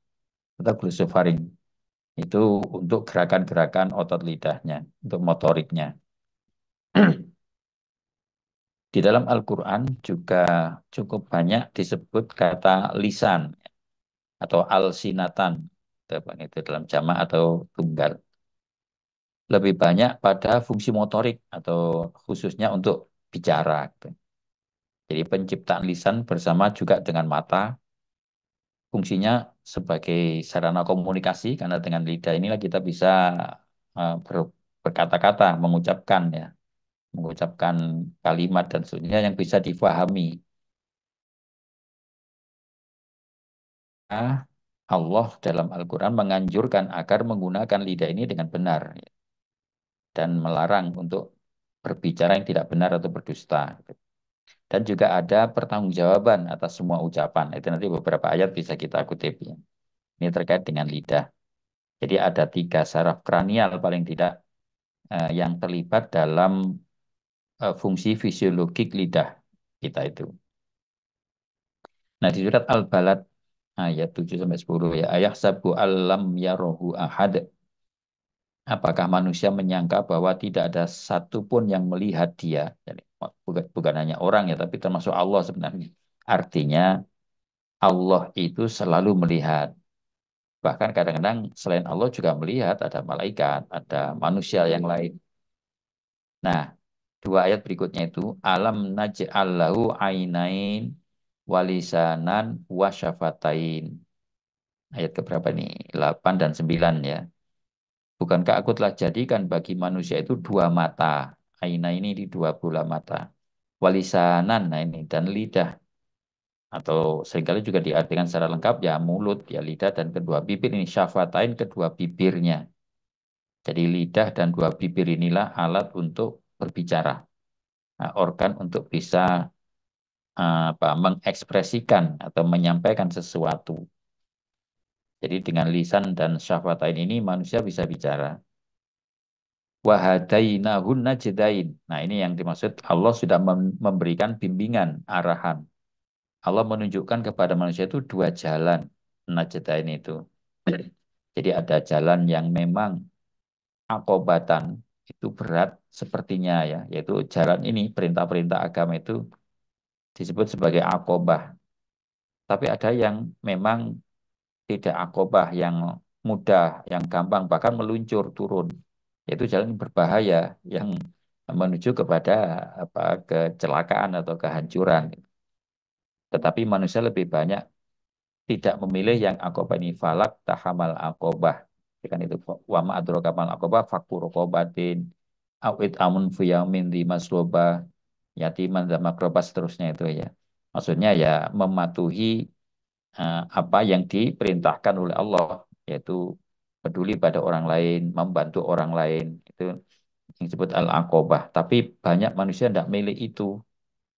atau glucofaring. Itu untuk gerakan-gerakan otot lidahnya, untuk motoriknya. Di dalam Al-Quran juga cukup banyak disebut kata lisan atau alsinatan, itu dalam jamak atau tunggal. Lebih banyak pada fungsi motorik atau khususnya untuk bicara, gitu. Jadi penciptaan lisan bersama juga dengan mata, fungsinya sebagai sarana komunikasi karena dengan lidah inilah kita bisa berkata-kata, mengucapkan ya. mengucapkan kalimat dan seterusnya yang bisa difahami. Nah, Allah dalam Al-Quran menganjurkan agar menggunakan lidah ini dengan benar dan melarang untuk berbicara yang tidak benar atau berdusta. Dan juga ada pertanggungjawaban atas semua ucapan. Itu nanti beberapa ayat bisa kita kutip ya. Ini terkait dengan lidah. Jadi ada 3 saraf kranial paling tidak yang terlibat dalam fungsi fisiologik lidah kita itu. Nah, di surat Al-Balad ayat 7 sampai 10 ya, ayah sabu alam yarohu ahad. Apakah manusia menyangka bahwa tidak ada satupun yang melihat dia? Jadi, bukan hanya orang ya, tapi termasuk Allah sebenarnya. Artinya Allah itu selalu melihat. Bahkan kadang-kadang selain Allah juga melihat, ada malaikat, ada manusia yang lain. Nah, 2 ayat berikutnya itu alam naj'al lahu ainain walisanan wasyafatain. Ayat keberapa nih? 8 dan 9 ya. Bukankah aku telah jadikan bagi manusia itu 2 mata. Aina ini di 2 bola mata. Walisanan, nah ini, dan lidah. Atau seringkali juga diartikan secara lengkap ya mulut, ya lidah, dan kedua bibir ini. Syafatain kedua bibirnya. Jadi lidah dan 2 bibir inilah alat untuk berbicara. Nah, organ untuk bisa mengekspresikan atau menyampaikan sesuatu. Jadi dengan lisan dan syafatain ini manusia bisa bicara. Wahadainahun najdain. Nah, ini yang dimaksud Allah sudah memberikan bimbingan, arahan. Allah menunjukkan kepada manusia itu 2 jalan najdain itu. Jadi ada jalan yang memang akobatan itu berat sepertinya ya, yaitu jalan ini perintah-perintah agama itu disebut sebagai akobah. Tapi ada yang memang tidak akobah, yang mudah, yang gampang, bahkan meluncur turun. Yaitu jalan yang berbahaya, yang menuju kepada kecelakaan atau kehancuran. Tetapi manusia lebih banyak tidak memilih yang akobah ini falak tahamal akobah. Kan itu wama adrokamal akobah fakku rokobatin awit amun fiyamin di masloba yatiman dan makroba seterusnya itu ya. Maksudnya ya mematuhi apa yang diperintahkan oleh Allah, yaitu peduli pada orang lain, membantu orang lain, itu yang disebut al-aqobah. Tapi banyak manusia tidak milih itu,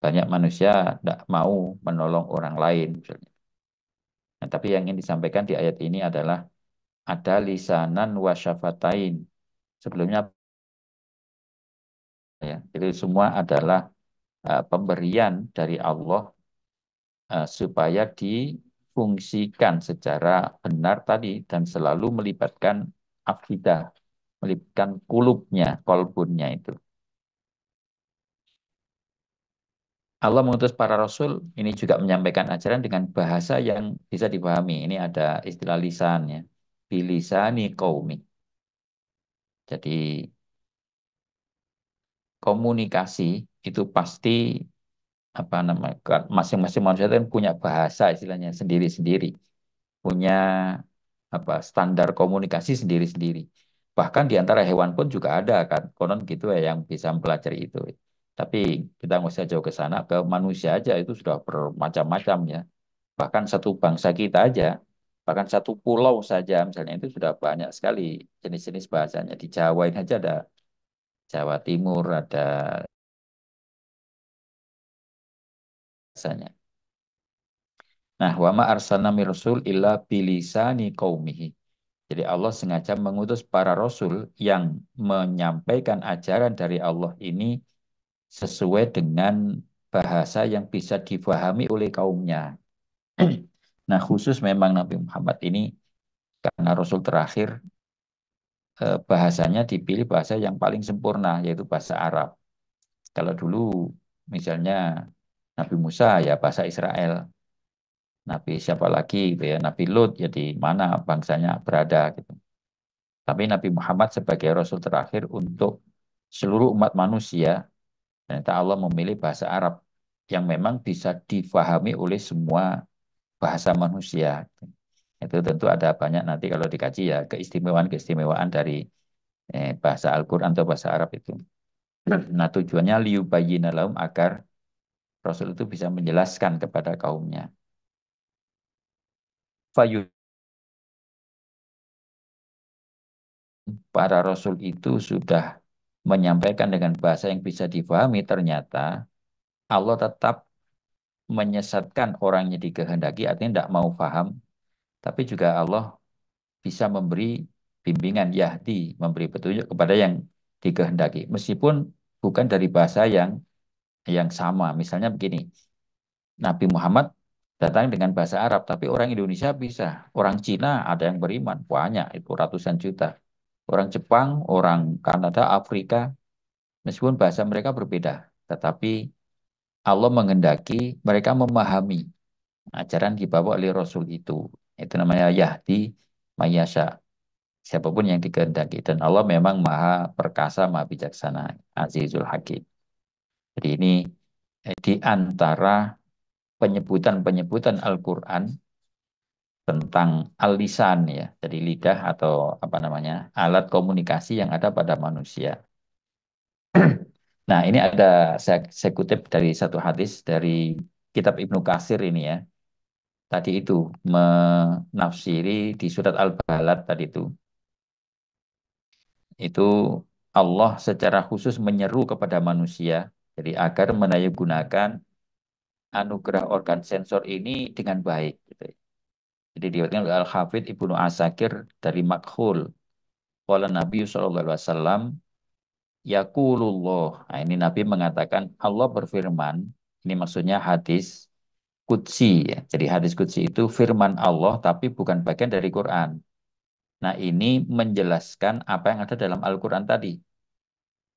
banyak manusia tidak mau menolong orang lain. Misalnya. Nah, tapi yang ingin disampaikan di ayat ini adalah ada lisanan wa syafatain. Sebelumnya ya, itu semua adalah pemberian dari Allah supaya difungsikan secara benar tadi dan selalu melibatkan akidah, melibatkan kulubnya, kolbunnya itu. Allah mengutus para rasul ini juga menyampaikan ajaran dengan bahasa yang bisa dipahami. Ini ada istilah lisan ya. Bilisani qaumi. Jadi komunikasi itu pasti apa namanya masing-masing manusia itu kan punya bahasa istilahnya sendiri-sendiri. Punya standar komunikasi sendiri-sendiri. Bahkan di antara hewan pun juga ada kan, konon gitu ya yang bisa mempelajari itu. Tapi kita nggak usah jauh ke sana, ke manusia aja itu sudah bermacam-macam ya. Bahkan satu bangsa kita aja, bahkan satu pulau saja misalnya itu sudah banyak sekali jenis-jenis bahasanya. Di Jawa ini aja ada Jawa Timur, ada bahasanya. Nah, wa ma arsalna mir rasul illa bilisani qaumihi. Jadi Allah sengaja mengutus para rasul yang menyampaikan ajaran dari Allah ini sesuai dengan bahasa yang bisa difahami oleh kaumnya. Nah, khusus memang Nabi Muhammad ini karena rasul terakhir bahasanya dipilih bahasa yang paling sempurna yaitu bahasa Arab. Kalau dulu misalnya Nabi Musa ya bahasa Israel, Nabi siapa lagi gitu ya, Nabi Lut ya di mana bangsanya berada gitu. Tapi Nabi Muhammad sebagai Rasul terakhir untuk seluruh umat manusia, ternyata Allah memilih bahasa Arab yang memang bisa difahami oleh semua bahasa manusia. Itu tentu ada banyak nanti kalau dikaji ya keistimewaan-keistimewaan dari bahasa Al-Quran atau bahasa Arab itu. Nah, tujuannya liyubayyina lahum agar Rasul itu bisa menjelaskan kepada kaumnya. Fayu para Rasul itu sudah menyampaikan dengan bahasa yang bisa difahami, ternyata Allah tetap menyesatkan orangnya dikehendaki, artinya tidak mau paham, tapi juga Allah bisa memberi bimbingan Yahdi, memberi petunjuk kepada yang dikehendaki, meskipun bukan dari bahasa yang sama. Misalnya begini, Nabi Muhammad datang dengan bahasa Arab, tapi orang Indonesia bisa. Orang Cina ada yang beriman, banyak, itu ratusan juta. Orang Jepang, orang Kanada, Afrika, meskipun bahasa mereka berbeda, tetapi Allah menghendaki mereka memahami ajaran dibawa oleh Rasul itu. Itu namanya Yahdi Mayasya. Siapapun yang dikehendaki. Dan Allah memang maha perkasa, maha bijaksana. Azizul Hakim. Jadi ini di antara penyebutan-penyebutan Al-Quran tentang al-lisan ya, jadi lidah atau apa namanya, alat komunikasi yang ada pada manusia. Nah, ini ada saya kutip dari satu hadis dari kitab Ibnu Katsir ini ya. Tadi itu menafsiri di surat Al-Balad tadi itu Allah secara khusus menyeru kepada manusia jadi agar gunakan anugerah organ sensor ini dengan baik gitu. Jadi diriwayatkan oleh Al-Hafidz Ibnu Asakir dari Makhul. Qala Nabi sallallahu alaihi wasallam yaqulullah. Nah, ini Nabi mengatakan Allah berfirman, ini maksudnya hadis qudsi ya. Jadi hadis qudsi itu firman Allah tapi bukan bagian dari Quran. Nah, ini menjelaskan apa yang ada dalam Al-Quran tadi.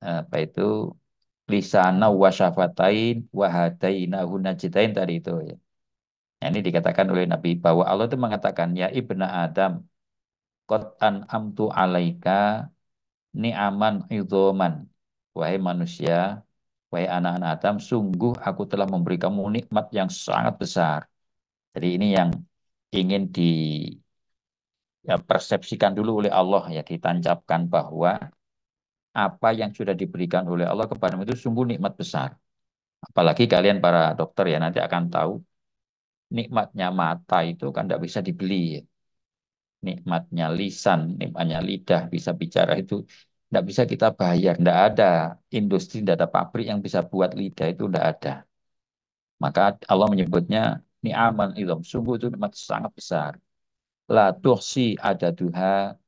Apa itu lisana wa syafatain wa hadainahu najdain tadi itu ya. Nah, ini dikatakan oleh Nabi bahwa Allah itu mengatakan ya ibna Adam qad an'amtu alaika ni'aman idzoman. Wahai manusia, wahai anak-anak Adam, sungguh aku telah memberi kamu nikmat yang sangat besar. Jadi ini yang ingin di ya, persepsikan dulu oleh Allah ya, ditancapkan bahwa apa yang sudah diberikan oleh Allah kepadamu itu sungguh nikmat besar. Apalagi kalian para dokter ya nanti akan tahu nikmatnya mata itu kan tidak bisa dibeli. Ya. Nikmatnya lisan, nikmatnya lidah bisa bicara itu tidak bisa kita bayar. Tidak ada industri, tidak ada pabrik yang bisa buat lidah itu tidak ada. Maka Allah menyebutnya ni'aman ilham. Sungguh itu nikmat sangat besar. La tuhsi ada duha,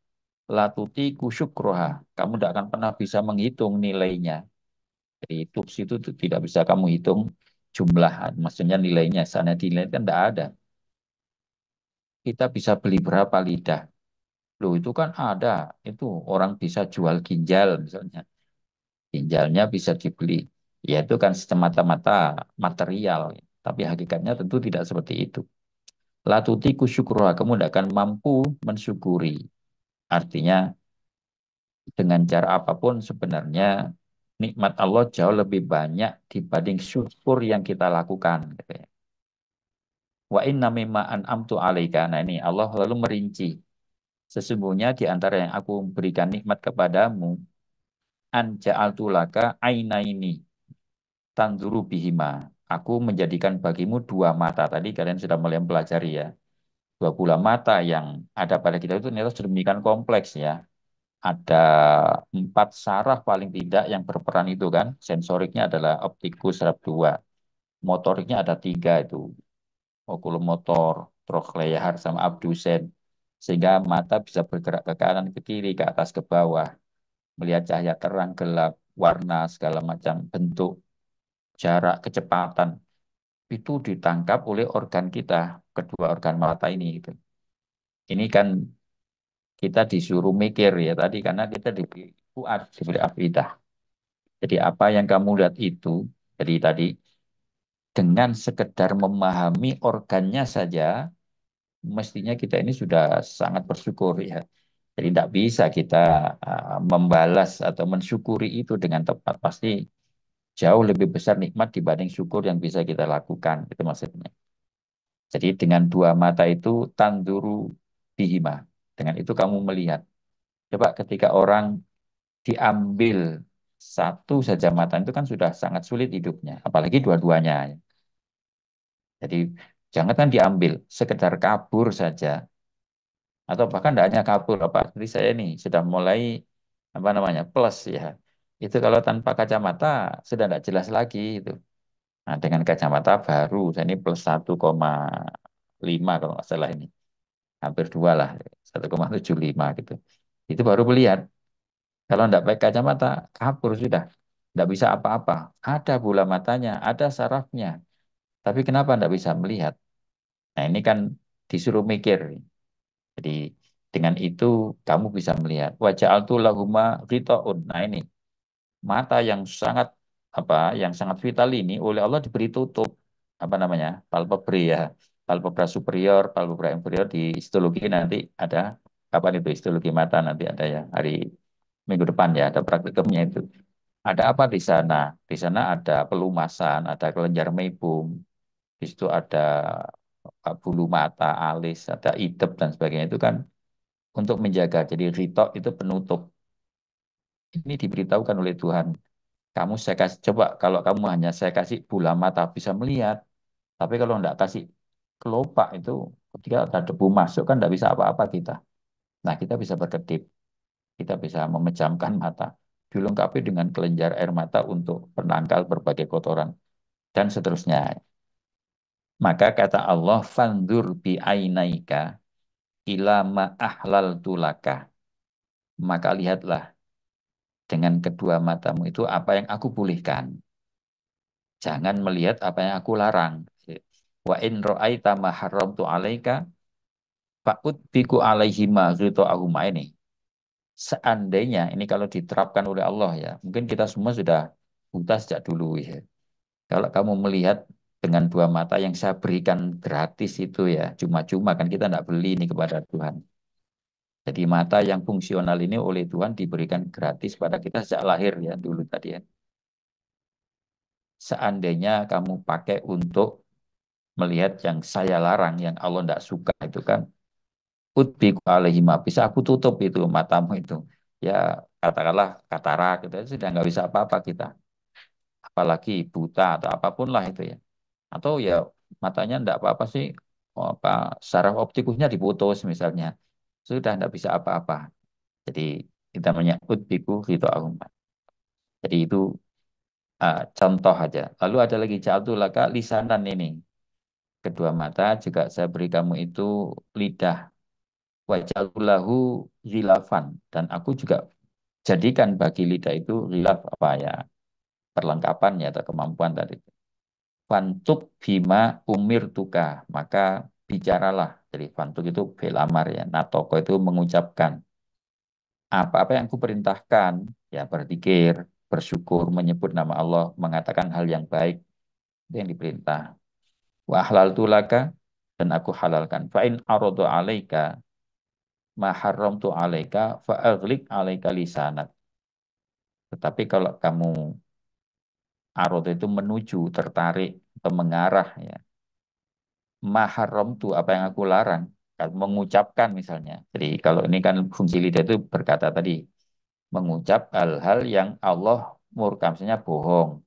la tutiku syukroha. Kamu tidak akan pernah bisa menghitung nilainya. Jadi tuhsi itu tidak bisa kamu hitung jumlah, maksudnya nilainya. Sana nilai kan tidak ada. Kita bisa beli berapa lidah. Loh itu kan ada. Itu orang bisa jual ginjal misalnya. Ginjalnya bisa dibeli. Ya itu kan semata-mata material. Tapi hakikatnya tentu tidak seperti itu. Latutiku syukroha, kamu tidak akan mampu mensyukuri. Artinya dengan cara apapun sebenarnya nikmat Allah jauh lebih banyak dibanding syukur yang kita lakukan. Gitu ya. Wa inna mimma an'amtu alaika. Nah ini Allah lalu merinci. Sesungguhnya di antara yang aku berikan nikmat kepadamu, an ja'altu laka ainaini tanzuru bihima. Aku menjadikan bagimu dua mata. Tadi kalian sudah mulai mempelajari ya. Dua bola mata yang ada pada kita itu ternyata sedemikian kompleks ya. Ada empat saraf paling tidak yang berperan itu kan. Sensoriknya adalah optikus saraf dua. Motoriknya ada tiga itu. Okulomotor, trochlear, sama abdusen. Sehingga mata bisa bergerak ke kanan, ke kiri, ke atas, ke bawah. Melihat cahaya terang, gelap, warna, segala macam bentuk, jarak, kecepatan. Itu ditangkap oleh organ kita, kedua organ mata ini. Gitu. Ini kan kita disuruh mikir ya tadi karena kita diberi fuad, diberi afidah. Jadi apa yang kamu lihat itu, jadi tadi dengan sekedar memahami organnya saja, mestinya kita ini sudah sangat bersyukur ya. Jadi tidak bisa kita membalas atau mensyukuri itu dengan tepat. Pasti jauh lebih besar nikmat dibanding syukur yang bisa kita lakukan. Itu maksudnya. Jadi dengan dua mata itu tanduru bihima. Dengan itu kamu melihat. Coba ketika orang diambil satu saja mata itu kan sudah sangat sulit hidupnya, apalagi dua-duanya. Jadi jangan kan diambil sekedar kabur saja, atau bahkan tidak hanya kabur, apa seperti saya ini sudah mulai apa namanya plus ya. Itu kalau tanpa kacamata sudah tidak jelas lagi itu. Nah, dengan kacamata baru, saya ini plus 1,5 kalau nggak salah ini. Hampir 2 lah, 1,75 gitu. Itu baru melihat. Kalau nggak pakai kacamata, kabur sudah. Nggak bisa apa-apa. Ada bola matanya, ada sarafnya. Tapi kenapa nggak bisa melihat? Nah, ini kan disuruh mikir. Jadi, dengan itu kamu bisa melihat. Wajah altu lahuma ghitaun. Nah, ini mata yang sangat apa yang sangat vital ini oleh Allah diberi tutup apa namanya palpebra ya, palpebra superior, palpebra inferior. Di histologi nanti ada apa itu histologi mata, nanti ada ya hari minggu depan ya, ada praktikumnya itu. Ada apa di sana? Di sana ada pelumasan, ada kelenjar mebum, di situ ada bulu mata, alis, ada idep dan sebagainya, itu kan untuk menjaga. Jadi ritok itu penutup. Ini diberitahukan oleh Tuhan. Kamu saya kasih, coba kalau kamu hanya saya kasih bola mata bisa melihat, tapi kalau enggak kasih kelopak itu, ketika ada debu masuk kan enggak bisa apa-apa kita. Nah, kita bisa berkedip, kita bisa memejamkan mata, dilengkapi dengan kelenjar air mata untuk penangkal berbagai kotoran dan seterusnya. Maka kata Allah, fandur bi ainaika ila ma ahlal tulaka. Maka lihatlah dengan kedua matamu itu apa yang aku pulihkan. Jangan melihat apa yang aku larang. Wa in ra'aita ma haramtu 'alaika fa'ud biku 'alaihi ma ahuma ini. Seandainya ini kalau diterapkan oleh Allah ya, mungkin kita semua sudah buta sejak dulu ya. Kalau kamu melihat dengan dua mata yang saya berikan gratis itu ya, cuma-cuma kan kita tidak beli ini kepada Tuhan. Jadi mata yang fungsional ini oleh Tuhan diberikan gratis pada kita sejak lahir ya dulu tadi ya. Seandainya kamu pakai untuk melihat yang saya larang, yang Allah tidak suka itu kan, utbiku alaihima, bisa aku tutup itu matamu itu. Ya katakanlah katarak gitu, sudah nggak bisa apa-apa kita. Apalagi buta atau apapun lah itu ya. Atau ya matanya nggak apa-apa sih, oh, apa saraf optikusnya diputus misalnya. Sudah nggak bisa apa-apa. Jadi kita menyebut biku gitu ahumma. Jadi itu contoh aja. Lalu ada lagi jatuh laka lisanan ini. Kedua mata juga saya beri kamu itu lidah. Wajalahu zilafan. Dan aku juga jadikan bagi lidah itu zilaf apa ya, perlengkapan ya atau kemampuan tadi. Fantuk bima umir tuka. Maka bicaralah. Jadi fantuk itu fi'il amar ya. Natoko itu mengucapkan. Apa-apa yang aku perintahkan. Ya berzikir, bersyukur, menyebut nama Allah, mengatakan hal yang baik. Itu yang diperintah. Wa ahlal tulaka. Dan aku halalkan. Fa'in arodu alaika ma haramtu alaika fa'aghlik alaika lisanak. Tetapi kalau kamu arot itu menuju, tertarik atau mengarah ya. Ma haramtu, apa yang aku larang, mengucapkan misalnya. Jadi kalau ini kan fungsi lidah itu berkata tadi, mengucap hal-hal yang Allah murka, misalnya bohong,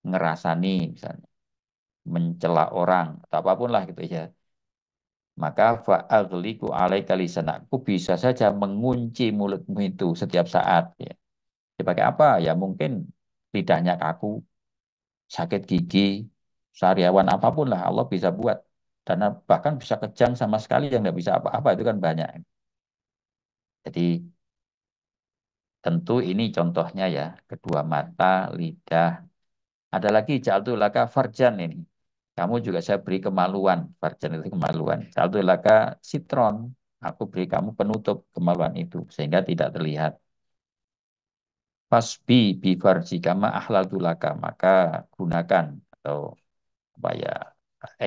ngerasani misalnya, mencela orang atau apapun lah gitu ya. Maka fa'aghliku alaika lisanak. Aku bisa saja mengunci mulutmu itu setiap saat ya. Dipakai apa? Ya mungkin lidahnya kaku, sakit gigi, sariawan apapun lah Allah bisa buat. Dan bahkan bisa kejang sama sekali yang nggak bisa apa-apa itu kan banyak. Jadi tentu ini contohnya ya, kedua mata, lidah. Ada lagi jaltu laka farjan ini. Kamu juga saya beri kemaluan, farjan itu kemaluan. Jaltu laka sitron, aku beri kamu penutup kemaluan itu sehingga tidak terlihat. Fasbi bi farjika ma ahlaltu laka, maka gunakan atau apa ya,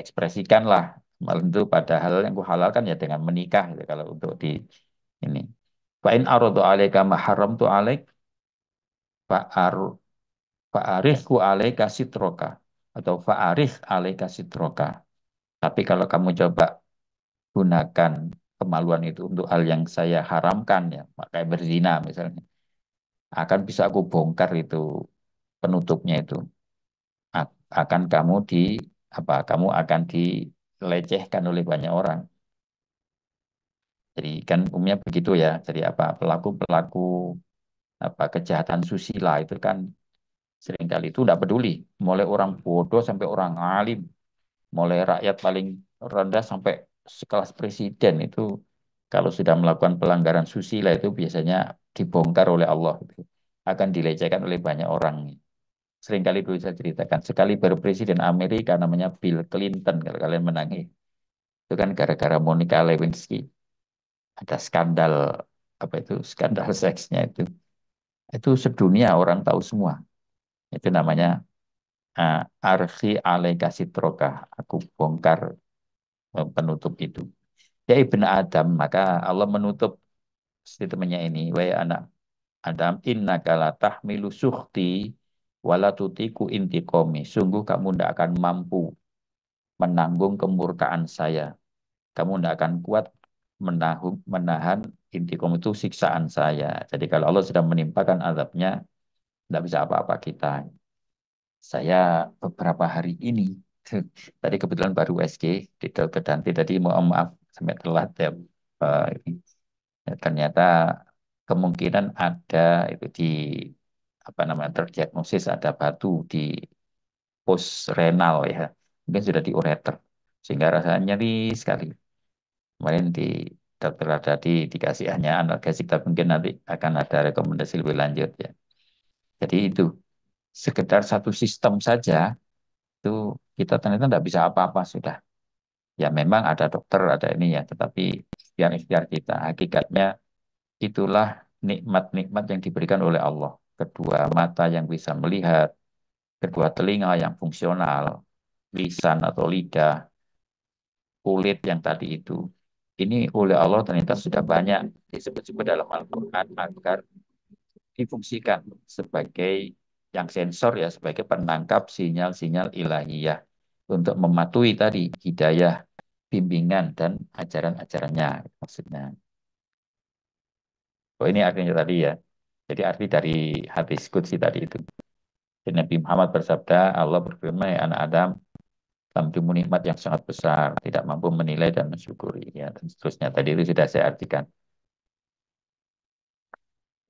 ekspresikanlah hal itu pada hal yang kuhalalkan ya dengan menikah gitu, kalau untuk di ini. Fa'in aradu alaika ma haramtu alaik fa'ar fa'arihku alaika sitroka, atau fa'arih alaika sitroka. Tapi kalau kamu coba gunakan kemaluan itu untuk hal yang saya haramkan ya, makanya berzina misalnya. akan bisa aku bongkar itu penutupnya itu. Akan kamu kamu akan dilecehkan oleh banyak orang. Jadi kan umumnya begitu ya. Jadi pelaku-pelaku kejahatan susila itu kan seringkali itu tidak peduli. Mulai orang bodoh sampai orang alim, mulai rakyat paling rendah sampai sekelas presiden itu kalau sudah melakukan pelanggaran susila itu biasanya dibongkar oleh Allah. Akan dilecehkan oleh banyak orang. Seringkali dulu saya ceritakan. Sekali baru presiden Amerika namanya Bill Clinton kalau kalian menangi. Itu kan gara-gara Monica Lewinsky. Ada skandal skandal seksnya itu. Itu sedunia orang tahu semua. Itu namanya Arsi Alaikasi Troka. Aku bongkar penutup itu. Ya Ibn Adam, maka Allah menutup statementnya ini. Wahai anak Adam, innaka la tahmilu sukhti wala tutiku intiqomi. Sungguh kamu tidak akan mampu menanggung kemurkaan saya. Kamu tidak akan kuat menahan intiqom itu siksaan saya. Jadi kalau Allah sudah menimpakan azabnya, tidak bisa apa-apa kita. Saya beberapa hari ini, tadi kebetulan baru USG di Dokter Danti, tadi mohon maaf sampai telat ya. Ini. Ya, ternyata kemungkinan ada itu di terdiagnosis ada batu di pos renal ya, mungkin sudah di ureter, sehingga rasanya nyeri sekali. Kemarin di dokter ada dikasih hanya analgesik, tapi mungkin nanti akan ada rekomendasi lebih lanjut ya. Jadi itu sekedar satu sistem saja itu kita ternyata tidak bisa apa-apa sudah. Ya memang ada dokter, ada ini ya, tetapi ikhtiar-ikhtiar kita. Hakikatnya itulah nikmat-nikmat yang diberikan oleh Allah. Kedua mata yang bisa melihat, kedua telinga yang fungsional, lisan atau lidah, kulit yang tadi itu. Ini oleh Allah ternyata sudah banyak disebut-sebut dalam Al-Quran agar difungsikan sebagai yang sensor ya, sebagai penangkap sinyal-sinyal ilahiyah untuk mematuhi tadi hidayah, bimbingan dan ajaran-ajarannya maksudnya. Oh ini artinya tadi ya. Jadi arti dari hadis qudsi tadi itu. Dan Nabi Muhammad bersabda, Allah berfirman, "Ya anak Adam, kamu nikmat yang sangat besar, tidak mampu menilai dan mensyukuri." Ya, dan seterusnya. Tadi itu sudah saya artikan.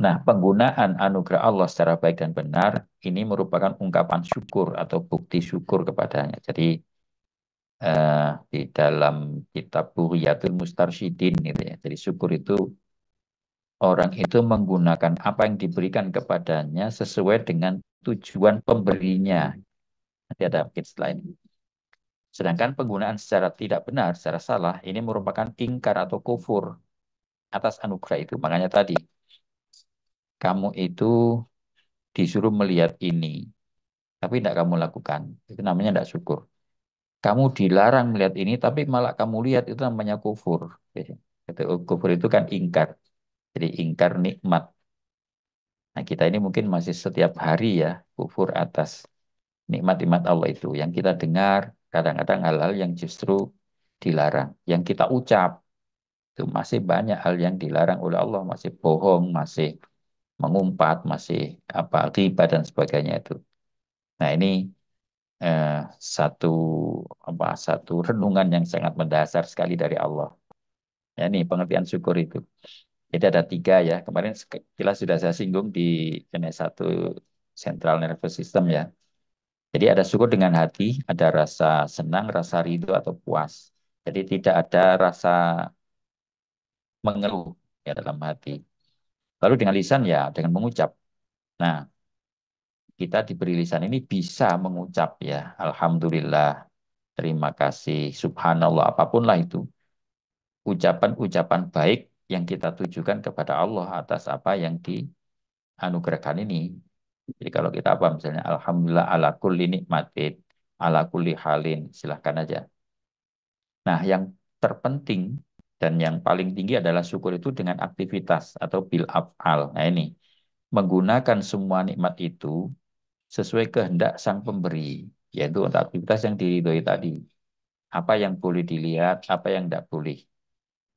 Nah, penggunaan anugerah Allah secara baik dan benar ini merupakan ungkapan syukur atau bukti syukur kepadanya. Jadi di dalam kitab Bughiyatul Mustarsyidin gitu ya. Jadi syukur itu orang itu menggunakan apa yang diberikan kepadanya sesuai dengan tujuan pemberinya. Nanti ada mungkin setelah ini. Sedangkan penggunaan secara tidak benar, secara salah, ini merupakan ingkar atau kufur atas anugerah itu. Makanya tadi, kamu itu disuruh melihat ini, tapi tidak kamu lakukan. Itu namanya tidak syukur. Kamu dilarang melihat ini, tapi malah kamu lihat, itu namanya kufur. Itu, kufur itu kan ingkar. Jadi ingkar nikmat. Nah kita ini mungkin masih setiap hari ya, kufur atas nikmat-nikmat Allah itu. Yang kita dengar, kadang-kadang hal-hal yang justru dilarang. Yang kita ucap, itu masih banyak hal yang dilarang oleh Allah. Masih bohong, masih mengumpat, masih ghibah dan sebagainya itu. Nah ini eh, satu satu renungan yang sangat mendasar sekali dari Allah. Ya ini pengertian syukur itu. Jadi ada tiga ya. Kemarin sekilas sudah saya singgung di ini satu central nervous system ya. Jadi ada syukur dengan hati, ada rasa senang, rasa ridho atau puas. Jadi tidak ada rasa mengeluh ya dalam hati. Lalu dengan lisan ya dengan mengucap. Nah, kita diberi lisan ini bisa mengucap ya, Alhamdulillah, terima kasih, Subhanallah, apapun lah itu. Ucapan-ucapan baik yang kita tujukan kepada Allah atas apa yang dianugerahkan ini. Jadi kalau kita misalnya Alhamdulillah ala kulli nikmatin, ala kulli halin, silahkan aja. Nah, yang terpenting dan yang paling tinggi adalah syukur itu dengan aktivitas atau bil af'al. Nah, ini menggunakan semua nikmat itu sesuai kehendak sang pemberi, yaitu untuk aktivitas yang diridhoi tadi. Apa yang boleh dilihat, apa yang tidak boleh.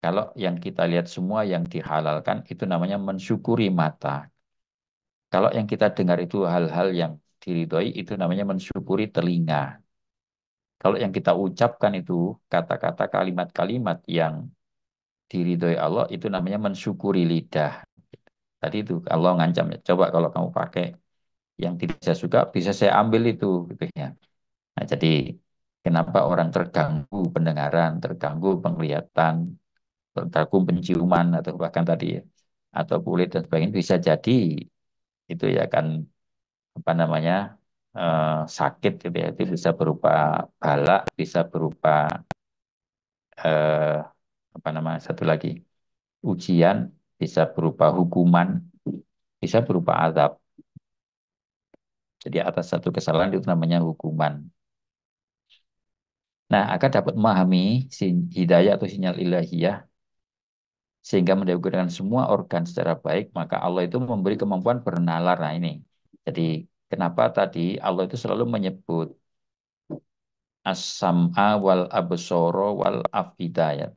Kalau yang kita lihat semua yang dihalalkan itu namanya mensyukuri mata. Kalau yang kita dengar itu hal-hal yang diridhoi, itu namanya mensyukuri telinga. Kalau yang kita ucapkan itu kata-kata kalimat-kalimat yang diridhoi Allah, itu namanya mensyukuri lidah. Tadi itu Allah ngancam ya, coba kalau kamu pakai yang tidak saya suka, bisa saya ambil itu, gitu ya. Nah, jadi kenapa orang terganggu pendengaran, terganggu penglihatan, terganggu penciuman atau bahkan tadi ya, atau kulit dan sebagainya bisa jadi itu ya kan apa namanya sakit gitu ya. Itu bisa berupa balak, bisa berupa eh, apa namanya satu lagi ujian, bisa berupa hukuman, bisa berupa azab. Jadi atas satu kesalahan itu namanya hukuman. Nah, agar dapat memahami hidayah atau sinyal ilahiyah sehingga mendapatkan semua organ secara baik, maka Allah itu memberi kemampuan bernalar. Nah, ini. Jadi, kenapa tadi Allah itu selalu menyebut as-sam'a wal absara wal afida ya.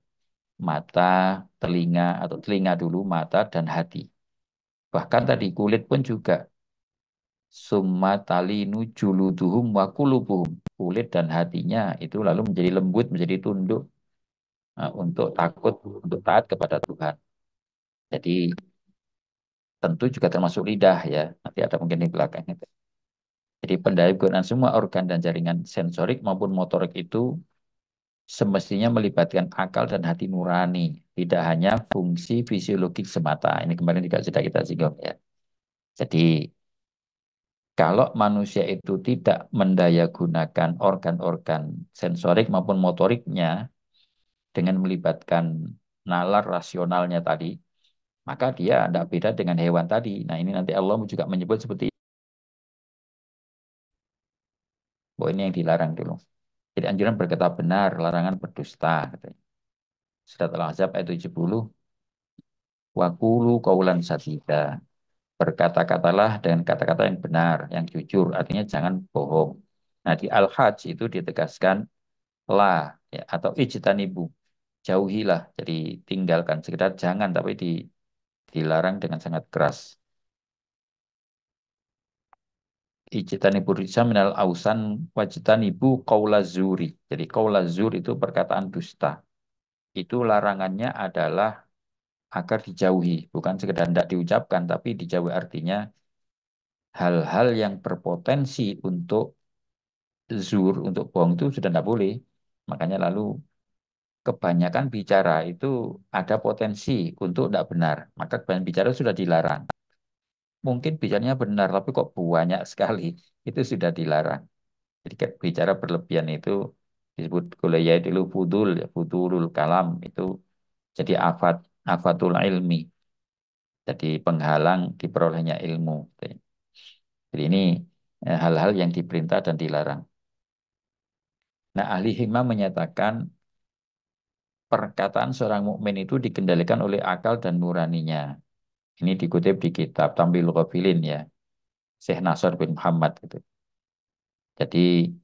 Mata, telinga atau telinga dulu, mata dan hati. Bahkan tadi kulit pun juga summa talinu juluduhum wa kulubuhum. Kulit dan hatinya itu lalu menjadi lembut, menjadi tunduk untuk takut, untuk taat kepada Tuhan. Jadi tentu juga termasuk lidah ya. Nanti ada mungkin di belakang itu. Jadi pendaya gunaan semua organ dan jaringan sensorik maupun motorik itu semestinya melibatkan akal dan hati nurani, tidak hanya fungsi fisiologik semata. Ini kemarin juga sudah kita singgung ya. Jadi kalau manusia itu tidak mendayagunakan organ-organ sensorik maupun motoriknya dengan melibatkan nalar rasionalnya tadi, maka dia tidak beda dengan hewan tadi. Nah ini nanti Allah juga menyebut seperti bahwa ini yang dilarang dulu. Jadi anjuran berkata benar, larangan berdusta. Katanya. Surat Al-Ahzab ayat 70, Wakulu kaulan sadida. Berkata-katalah dengan kata-kata yang benar, yang jujur. Artinya jangan bohong. Nah di Al-Hajj itu ditegaskan la ya, atau ijtanibu. Jauhilah. Jadi tinggalkan. Sekedar jangan tapi dilarang dengan sangat keras. Ijtanibu rijsa minal ausan wajtanibu qaula zuri. Jadi qaula zur itu perkataan dusta. Itu larangannya adalah agar dijauhi, bukan sekedar tidak diucapkan, tapi dijauhi artinya hal-hal yang berpotensi untuk zur, untuk bohong itu sudah tidak boleh. Makanya lalu kebanyakan bicara itu ada potensi untuk tidak benar, maka kebanyakan bicara sudah dilarang. Mungkin bicaranya benar, tapi kok banyak sekali, itu sudah dilarang. Jadi bicara berlebihan itu disebut kuliah dulu fudul, ya, fudulul kalam itu jadi afatul ilmi. Jadi penghalang diperolehnya ilmu. Jadi ini hal-hal yang diperintah dan dilarang. Nah, ahli hikmah menyatakan perkataan seorang mukmin itu dikendalikan oleh akal dan nuraninya. Ini dikutip di kitab Tambilul Ghafilin ya, Syekh Nasr bin Muhammad gitu. Jadi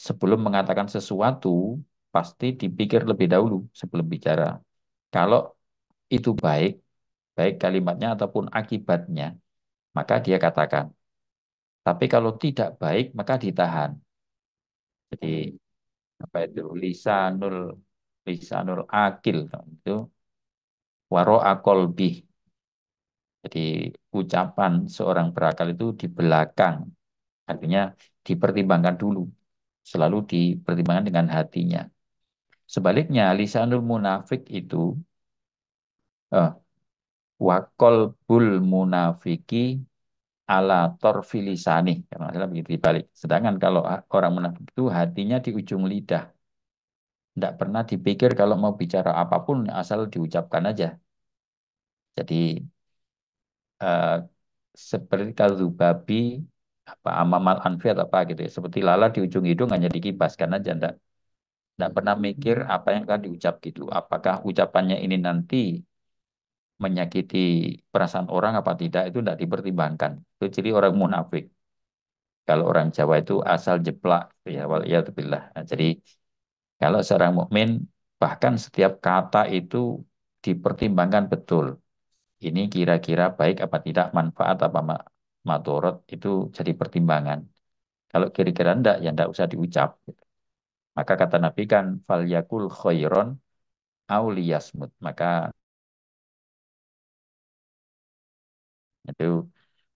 sebelum mengatakan sesuatu pasti dipikir lebih dahulu sebelum bicara. Kalau itu baik, baik kalimatnya ataupun akibatnya, maka dia katakan. Tapi kalau tidak baik, maka ditahan. Jadi apa itu lisanul akil itu waro akolbih. Jadi ucapan seorang berakal itu di belakang, artinya dipertimbangkan dulu, selalu dipertimbangkan dengan hatinya. Sebaliknya lisanul munafik itu eh, wakol bul munafiki ala torfilisani, kalau nggak salah begitu dibalik. Sedangkan kalau orang munafik itu hatinya di ujung lidah. Tidak pernah dipikir kalau mau bicara apapun asal diucapkan aja. Jadi eh, seperti kalau babi apa amamal anfi atau apa gitu ya. Seperti lala di ujung hidung hanya dikibaskan aja. Tidak pernah mikir apa yang akan diucap gitu. Apakah ucapannya ini nanti menyakiti perasaan orang apa tidak itu tidak dipertimbangkan. Itu ciri orang munafik. Kalau orang Jawa itu asal jeplak ya wal billah. Nah, jadi kalau seorang mukmin bahkan setiap kata itu dipertimbangkan betul. ini kira-kira baik apa tidak, manfaat apa madorot, itu jadi pertimbangan. Kalau kira-kira enggak, ya enggak usah diucap. Maka kata Nabi kan, fal yakul khairon auliyasmut. Maka itu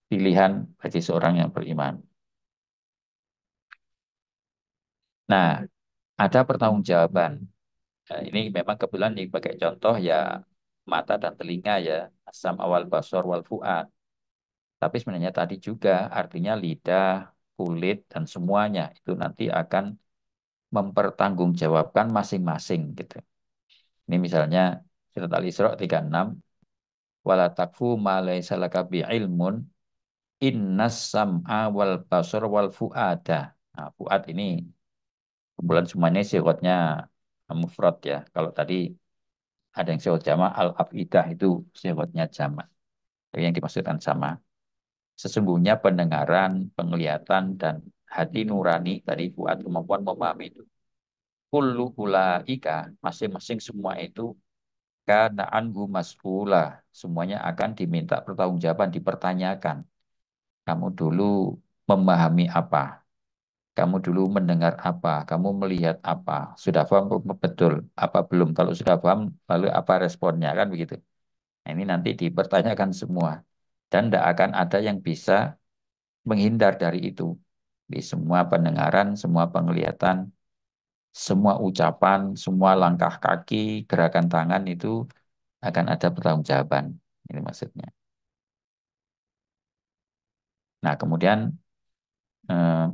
pilihan bagi seorang yang beriman. Nah, ada pertanggungjawaban. Nah, ini memang kebetulan dipakai contoh ya mata dan telinga ya, asam awal basor wal fuad. Tapi sebenarnya tadi juga artinya lidah, kulit dan semuanya itu nanti akan mempertanggungjawabkan masing-masing gitu. Ini misalnya surat Al-Isra 36, wala takfu ma laisa laka ilmun innas sam'a wal basar wal fuada. Nah, fuad ini kumpulan semuanya sifatnya mufrad ya. Kalau tadi ada yang sifat jama, al-afidah itu sifatnya jama. Tapi yang dimaksudkan sama. Sesungguhnya pendengaran, penglihatan, dan hati nurani tadi fuad kemampuan memahami itu. Kullu ulaika, masing-masing semua itu kana anhu mas'ula. Semuanya akan diminta pertanggungjawaban, dipertanyakan. Kamu dulu memahami apa? Kamu dulu mendengar apa? Kamu melihat apa? Sudah paham betul? Apa belum? Kalau sudah paham, lalu apa responnya? Kan begitu. Nah, ini nanti dipertanyakan semua. Dan tidak akan ada yang bisa menghindar dari itu. Di semua pendengaran, semua penglihatan, semua ucapan, semua langkah kaki, gerakan tangan itu akan ada pertanggungjawaban. Ini maksudnya. Nah, kemudian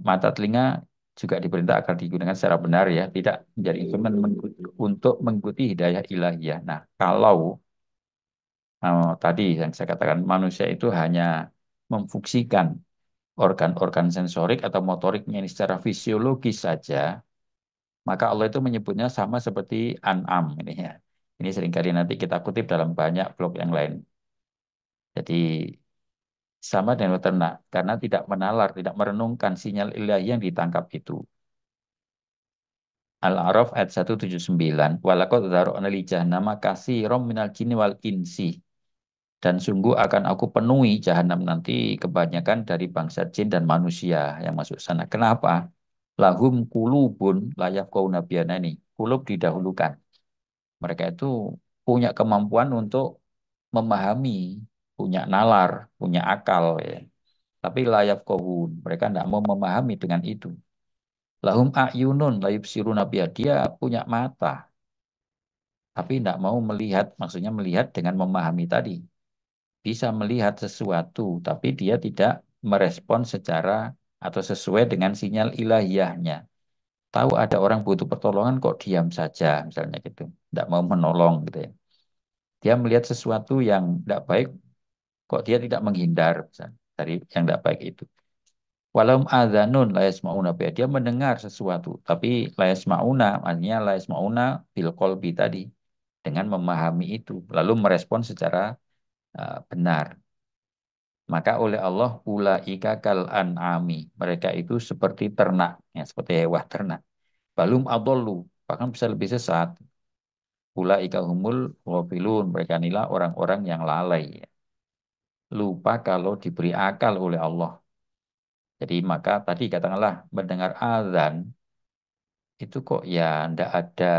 mata telinga juga diperintah agar digunakan secara benar ya, tidak menjadi instrumen untuk mengikuti hidayah ilahiyah. Nah, kalau tadi yang saya katakan manusia itu hanya memfungsikan organ-organ sensorik atau motoriknya ini secara fisiologis saja, maka Allah itu menyebutnya sama seperti an'am ini ya. Ini seringkali nanti kita kutip dalam banyak blog yang lain. Jadi sama dengan ternak karena tidak menalar, tidak merenungkan sinyal ilahi yang ditangkap itu. Al-A'raf ayat 179. Walaqad dzara'na li jahannama katsiran minal jinni wal insi. Dan sungguh akan aku penuhi jahanam nanti kebanyakan dari bangsa jin dan manusia yang masuk sana. Kenapa? Lahum kulubun layak kau nabiana ini. Kulub didahulukan. Mereka itu punya kemampuan untuk memahami, punya nalar, punya akal ya. Tapi layak kau mereka tidak mau memahami dengan itu. Lahum a'yunun layub siruna biha. Dia punya mata, tapi tidak mau melihat, maksudnya melihat dengan memahami tadi. Bisa melihat sesuatu, tapi dia tidak merespon secara atau sesuai dengan sinyal ilahiyahnya. Tahu ada orang butuh pertolongan kok diam saja, misalnya gitu. Tidak mau menolong gitu ya. Dia melihat sesuatu yang tidak baik, kok dia tidak menghindar misalnya, dari yang tidak baik itu. Walau adzanun la yasmauna biha. Dia mendengar sesuatu, tapi la yasmauna, artinya la yasmauna bil qalbi tadi dengan memahami itu, lalu merespon secara benar. Maka oleh Allah ulaika kal an'ami. Mereka itu seperti ternak, ya, seperti hewan ternak. Balum adollu, bahkan bisa lebih sesat. Ulaika humul ghafilun. Mereka inilah orang-orang yang lalai. Lupa kalau diberi akal oleh Allah. Jadi maka tadi katakanlah mendengar azan itu kok ya ndak ada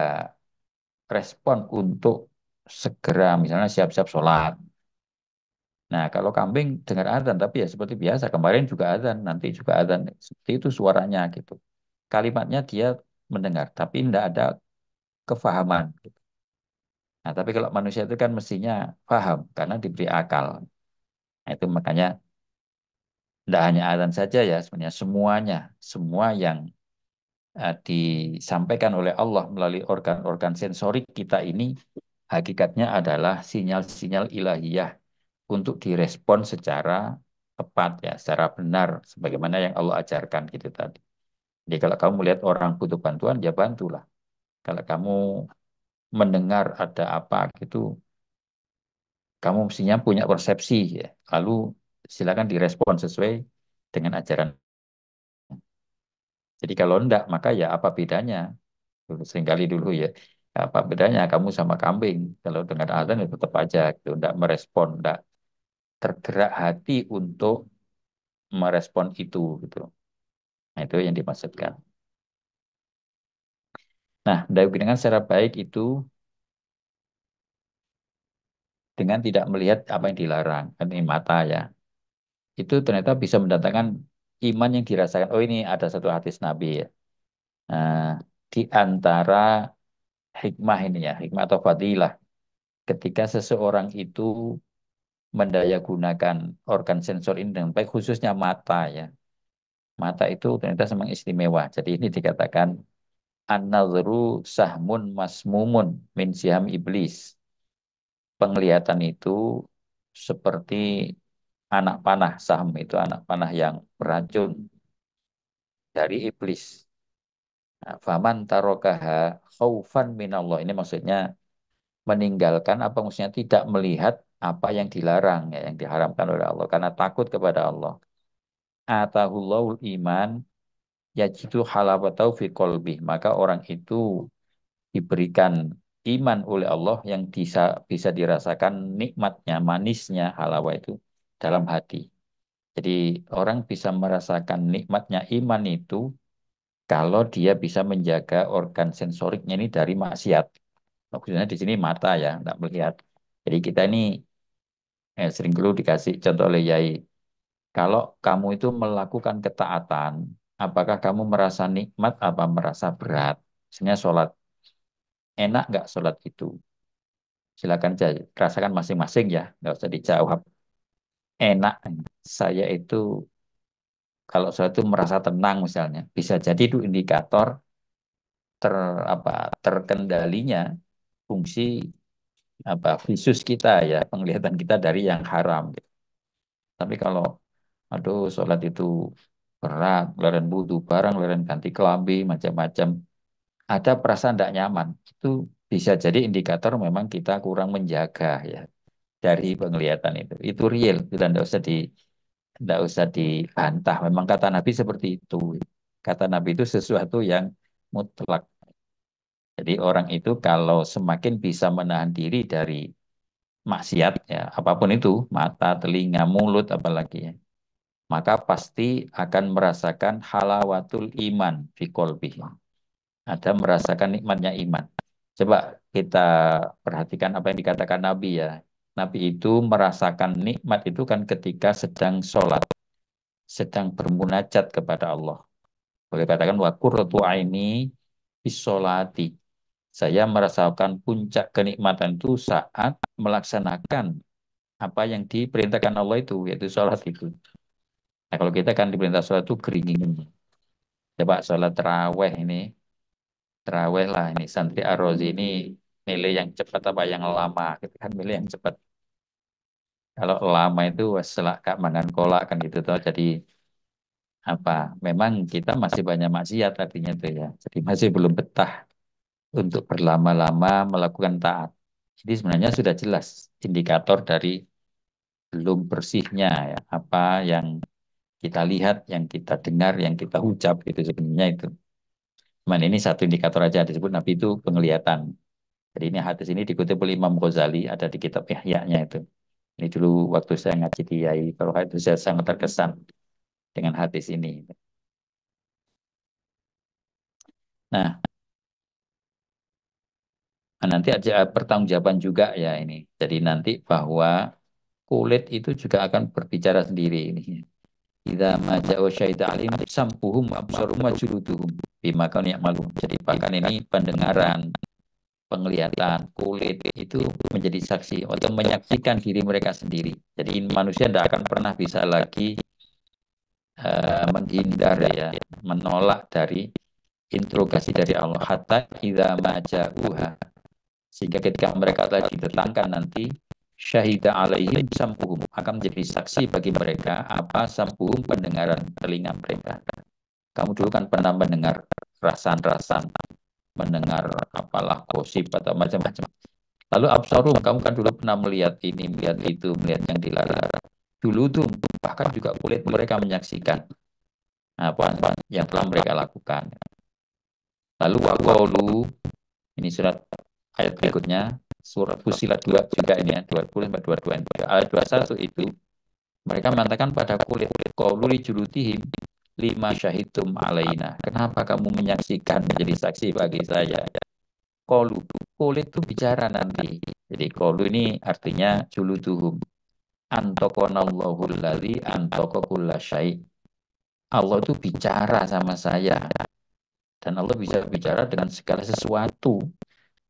respon untuk segera misalnya siap-siap sholat. Nah, kalau kambing dengar azan, tapi ya seperti biasa, kemarin juga azan, nanti juga azan, seperti itu suaranya gitu. Kalimatnya dia mendengar, tapi tidak ada kefahaman. Gitu. Nah, tapi kalau manusia itu kan mestinya paham, karena diberi akal. Nah, itu makanya tidak hanya azan saja ya, sebenarnya semuanya, semua yang disampaikan oleh Allah melalui organ-organ sensorik kita ini, hakikatnya adalah sinyal-sinyal ilahiyah untuk direspon secara tepat ya, secara benar sebagaimana yang Allah ajarkan gitu tadi. Jadi kalau kamu melihat orang butuh bantuan ya bantulah. Kalau kamu mendengar ada apa gitu, kamu mestinya punya persepsi ya. Lalu silakan direspon sesuai dengan ajaran. Jadi kalau enggak maka ya apa bedanya? Seringkali dulu ya Apa bedanya kamu sama kambing? Kalau dengan azan ya tetap aja gitu, enggak merespon, enggak tergerak hati untuk merespon itu gitu. Nah, itu yang dimaksudkan. Nah, dengan secara baik itu dengan tidak melihat apa yang dilarang, ini mata ya. Itu ternyata bisa mendatangkan iman yang dirasakan. Oh, ini ada satu hadis Nabi ya. Nah, di antara hikmah ini ya, hikmah atau fadilah ketika seseorang itu mendaya gunakan organ sensor ini dengan baik, khususnya mata ya. Mata itu ternyata memang istimewa. Jadi ini dikatakan an-nadhru sahmun masmumun min siham iblis. Penglihatan itu seperti anak panah, saham itu anak panah yang beracun dari iblis. Nah, faman tarokaha khaufan minallah. Ini maksudnya meninggalkan apa maksudnya tidak melihat apa yang dilarang ya, yang diharamkan oleh Allah karena takut kepada Allah. Atahullahul iman yajidu halawatau fi qalbih. Maka orang itu diberikan iman oleh Allah yang bisa dirasakan nikmatnya, manisnya halawa itu dalam hati. Jadi orang bisa merasakan nikmatnya iman itu kalau dia bisa menjaga organ sensoriknya ini dari maksiat. Maksudnya di sini mata ya, tidak melihat. Jadi kita ini sering dulu dikasih contoh oleh Yai. Kalau kamu itu melakukan ketaatan, apakah kamu merasa nikmat apa merasa berat? Misalnya sholat, enak nggak sholat itu? Silakan aja, rasakan masing-masing ya, nggak usah dijawab. Enak, saya itu kalau sholat itu merasa tenang misalnya, bisa jadi itu indikator ter apa terkendalinya fungsi apa visus kita ya, penglihatan kita dari yang haram. Tapi kalau aduh sholat itu berat, leren wudhu barang, leren ganti kelambi, macam-macam, ada perasaan tidak nyaman. Itu bisa jadi indikator memang kita kurang menjaga ya dari penglihatan itu. Itu real, kita tidak usah dibantah. Memang kata Nabi seperti itu. Kata Nabi itu sesuatu yang mutlak. Jadi orang itu kalau semakin bisa menahan diri dari maksiat ya apapun itu, mata, telinga, mulut apalagi ya, maka pasti akan merasakan halawatul iman fi qalbihi. Ada merasakan nikmatnya iman. Coba kita perhatikan apa yang dikatakan Nabi ya. Nabi itu merasakan nikmat itu kan ketika sedang sholat, sedang bermunajat kepada Allah. Boleh katakan wa qurratu aini bis sholati. Saya merasakan puncak kenikmatan itu saat melaksanakan apa yang diperintahkan Allah itu, yaitu sholat itu. Nah, kalau kita kan diperintah sholat itu keringin. Coba sholat terawih ini, terawih lah ini. Santri Ar-Razi ini milih yang cepat apa yang lama. Kita kan milih yang cepat. Kalau lama itu setelah gak makan kolak kan gitu toh. Jadi apa? Memang kita masih banyak maksiat artinya itu ya. Jadi masih belum betah untuk berlama-lama melakukan taat. Jadi sebenarnya sudah jelas indikator dari belum bersihnya ya. Apa yang kita lihat, yang kita dengar, yang kita ucap itu sebenarnya itu. Cuman ini satu indikator aja disebut Nabi itu penglihatan. Jadi ini hadis ini dikutip oleh Imam Ghazali ada di kitab Ihya-nya itu. Ini dulu waktu saya ngaji di Yai, kalau itu saya sangat terkesan dengan hadis ini. Nah, nanti aja pertanggungjawaban juga ya ini. Jadi nanti bahwa kulit itu juga akan berbicara sendiri ini. Idza maja'u syaitan alim sampuhum absarum wa juluduhum bima kanu ya'malun. Jadi bahkan ini pendengaran, penglihatan, kulit itu menjadi saksi atau menyaksikan diri mereka sendiri. Jadi manusia tidak akan pernah bisa lagi menghindar ya, menolak dari interogasi dari Allah hatta idza maja'uha. Sehingga ketika mereka telah didatangkan nanti syahida alaihim sampuhum akan menjadi saksi bagi mereka apa sampuhum pendengaran telinga mereka. Kamu dulu kan pernah mendengar rasan-rasan, mendengar apalah gosip atau macam-macam. Lalu absarum, kamu kan dulu pernah melihat ini, melihat itu, melihat yang dilarang. Dulu tuh bahkan juga kulit mereka menyaksikan apa yang telah mereka lakukan. Lalu waqalu Ini surat ayat berikutnya, surat Fussilat 2 juga ini ya, 20-22 ini. Ayat 21 itu, mereka mengatakan pada kulit, qaulu li julutihim lima syahidtum alaina. Kenapa kamu menyaksikan menjadi saksi bagi saya? Qaulu, kulit itu bicara nanti. Jadi qaulu ini artinya juluduhum. Antaqanallahu alladzi antaqa kulla syai'. Allah itu bicara sama saya. Dan Allah bisa bicara dengan segala sesuatu,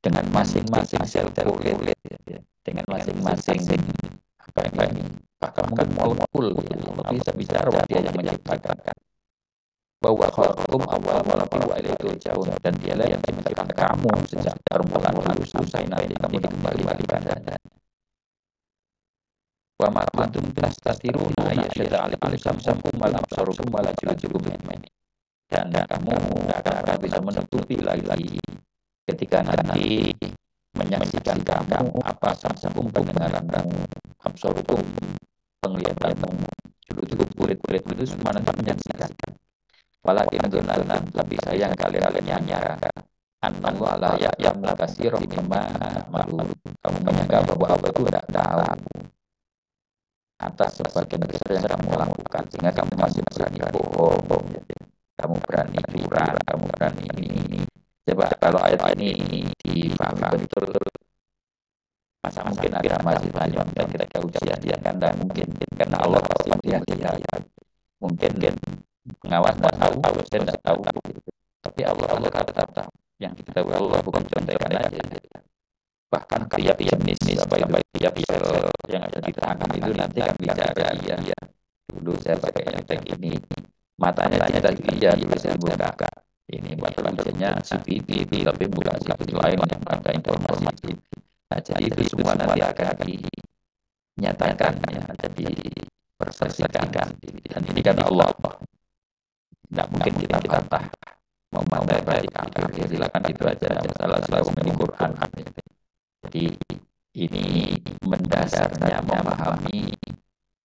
dengan masing-masing sel kulit, dengan masing-masing apa ini, bahkan mungkin molekul. Allah bisa bicara, dia yang menciptakan. Bahwa khalaqakum awwala wa ilaihi turja'un, dan dialah yang menciptakan kamu sejak permulaan dulu sampai nanti kamu dikembalikan kepadanya. Wa ma kuntum tastatiruna ayyashhada 'alaikum sam'ukum wal absarukum wal juludukum. Dan kamu tidak akan bisa menutupi lagi ketika nanti menyaksikan kamu apa sam'ukum pendengaranmu, absarukum penglihatanmu, juludukum kulit-kulit itu semua nanti menyaksikan. Walakin gunalan, tapi sayang kalian menyangka annahu ala ya'lamu katsiran mimma ta'malun. Kamu menyangka bahwa Allah itu tidak tahu atas sebagian besar yang kamu lakukan, sehingga kamu masih berani bohong, kamu berani curang, kamu berani ini. Coba kalau ayat ini dipahami betul, masa mungkin ada mahasiswa yang ketika ujian dia kan tidak mungkin, karena Allah pasti melihat. Mungkin pengawas tidak tahu, dosen tidak tahu, tapi Allah tetap tahu. Yang kita tahu Allah bukan contekan aja. Bahkan tiap jenis tiap sel yang ada di tangan itu nanti kan bicara dia. Dulu saya pakai yang ini, matanya ternyata dia, dulu saya buka. Ini mata tulisannya CCTV, tapi bukan CCTV lain yang ada informasi. Nah, jadi itu semua nanti akan dinyatakan, ya, jadi persesikan. Dan ini kan Allah. Tidak mungkin kita bantah mau dari kafir. Ya, silakan itu aja masalah di Quran. Jadi ini mendasarnya memahami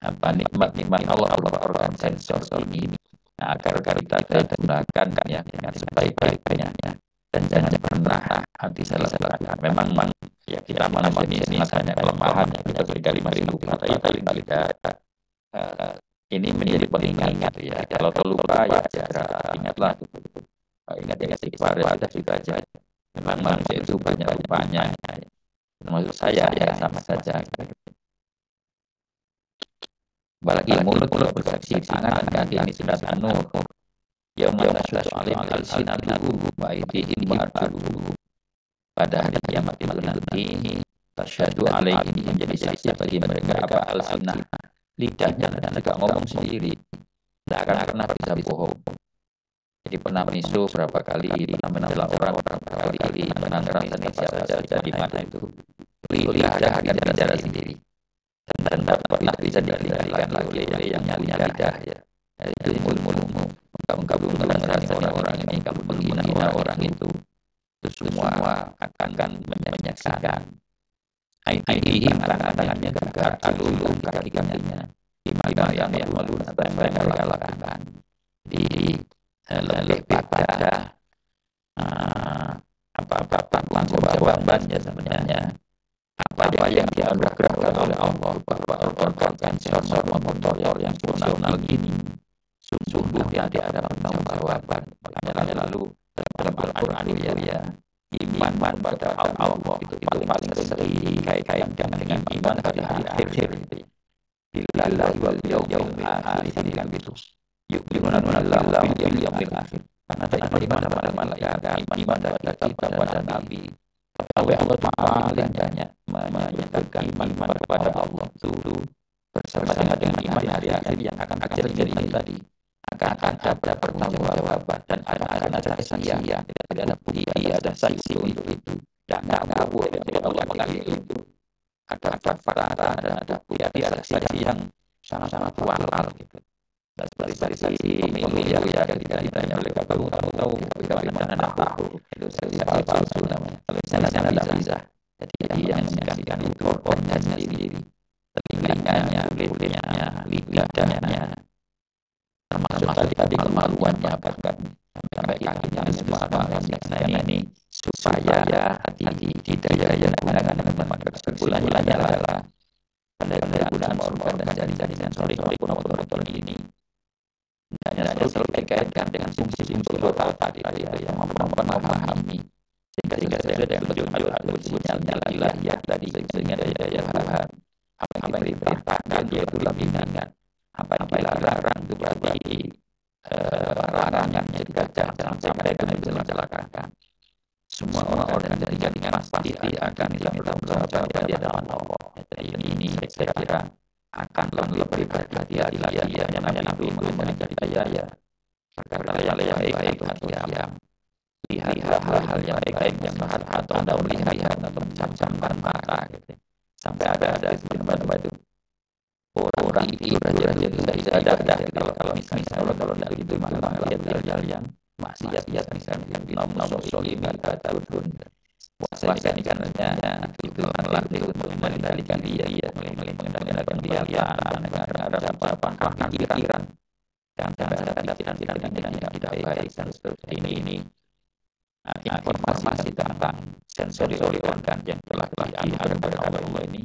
apa nikmat Allah organ sensor ini. Nah, agar kita gunakan ya dengan sebaik-baiknya, dan jangan pernah disalah-salahkan. Memang ya kita manusia ini sangat kelemahan, kita seringkali masih lupa, tapi tidak. Ini menjadi pengingat gitu ya. Kalau terlupa ya segera ingatlah. Ingat istighfar kita juga aja. Memang manusia itu banyak lupanya. Maksud saya ya sama saja. Apalagi mulut bersaksi, tangan dan kaki ini sudah An-Nur. Yauma tasyhadu 'alaihim alsinatuhum wa aydihim wa arjuluhum. Pada hari kiamat itu nanti tasyhadu 'alaihim menjadi saksi bagi mereka apa alsinah, lidahnya, dan juga ngomong sendiri, tidak akan pernah bisa bohong. Jadi pernah menisu berapa kali, pernah mencela orang berapa kali, pernah ngerasain siapa saja di mana itu, lidah akan bicara sendiri, dan tak pernah bisa dikendalikan lagi oleh yang punya lidah ya. Itu ilmu-ilmu, kamu menasihati orang-orang ini, kamu menghina orang itu semua akan menyaksikan. Aidihim, tangan-tangannya juga, alulum, kaki-kakinya, bima yang malu atas mereka lakukan. Lebih pada apa jawaban ya sebenarnya, apa yang dianugerahkan oleh Allah, bahwa organ sensor motor yang fungsional ini sungguh tidak ada jawaban. Makanya lalu dalam Al-Quran ya, iman pada Allah itu paling sering dikaitkan dengan iman pada hari akhir. Billahi wal yaumil akhir, kan gitu. Yu'minuna billahi wal yaumil akhir. Karena iman pada malaikat, iman pada kitab pada nabi. Tahu Allah paling banyak menyatakan iman kepada Allah itu bersama dengan iman hari akhir yang akan terjadi tadi. Akan ada pertanggungjawaban dan akan ada kesaksian, ada bukti, ada saksi untuk itu. Dan ngaku dari Allah mengalir itu. Ada fakta, ada bukti, ada saksi yang sangat-sangat kuat gitu. Dan saksi pemilu yang akan ditanya oleh kamu tahu bagaimana tahu itu saksi palsu namanya. Kalau misalnya tidak bisa, jadi yang menyaksikan itu orangnya sendiri, telinganya, kulitnya, lidahnya, termasuk tadi kemaluannya, bahkan sampai kakinya semua. Nah ini supaya hati di daya gunakan maka kesimpulannya adalah pada penggunaan organ dan jaringan sensorik maupun motor ini hendaknya selalu dikaitkan dengan fungsi-fungsi lokal tadi yang memahami sehingga sesuai dengan tujuan sinyalnya ilahiyah tadi sehingga daya Tuhan apa yang diperintahkan yaitu bimbingan apa yang dilarang itu berarti larangan mencegah jangan sampai kami mencelakakan semua organ dari jaringan pasti akan dilakukan berapa di hadapan Allah. Jadi ini saya kira akan lebih berhati-hati lagi ya Nabi itu mengajar saya perkara yang baik atau yang lihat hal-hal yang baik yang sehat atau anda melihat atau mencamkan mata gitu. Sampai ada itu orang tidur aja bisa ada kalau misalnya kalau tidak itu malah hal yang maksiat misalnya nomor soliman atau puasa ini kan hanya itu latih untuk mengendalikan dia mengendalikan dia ada apa pikiran dan ada pikiran yang tidak baik dan seperti ini informasi tentang sensori organ yang telah diajarkan oleh Allah ini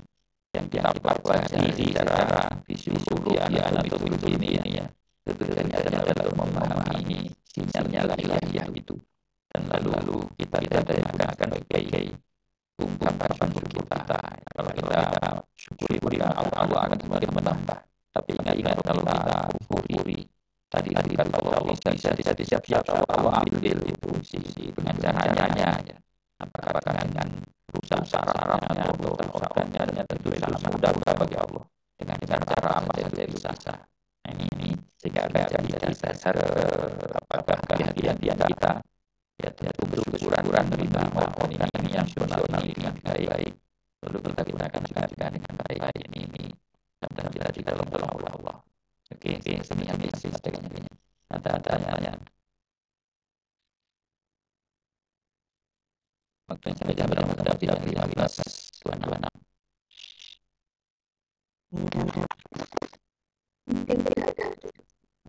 yang kita pelajari secara fisiologi anatomi ini ya tentunya adalah memahami sinyalnya ilahiyah itu dan lalu kita gunakan sebagai ungkapan syukur kita kalau kita syukuri Allah akan semakin menambah tapi ingat kalau kita kufuri tadi kalau bisa siap Allah ambil itu sisi dengan caranya ya apakah dengan rusak sarafnya atau organnya tentu sangat mudah bagi Allah dengan cara apa saja bisa ini sehingga akan jadi dasar apakah kehadiran kita ya syukuran menerima mohon ini yang fungsional dengan baik lalu kita gunakan dengan baik ini dan kita di dalam Allah. Oke sini ada waktu sampai jam berapa sudah tidak 15.26.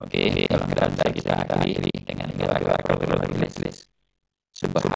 Oke, kalau kita akhiri dengan gerak-gerak list. Subhanallah.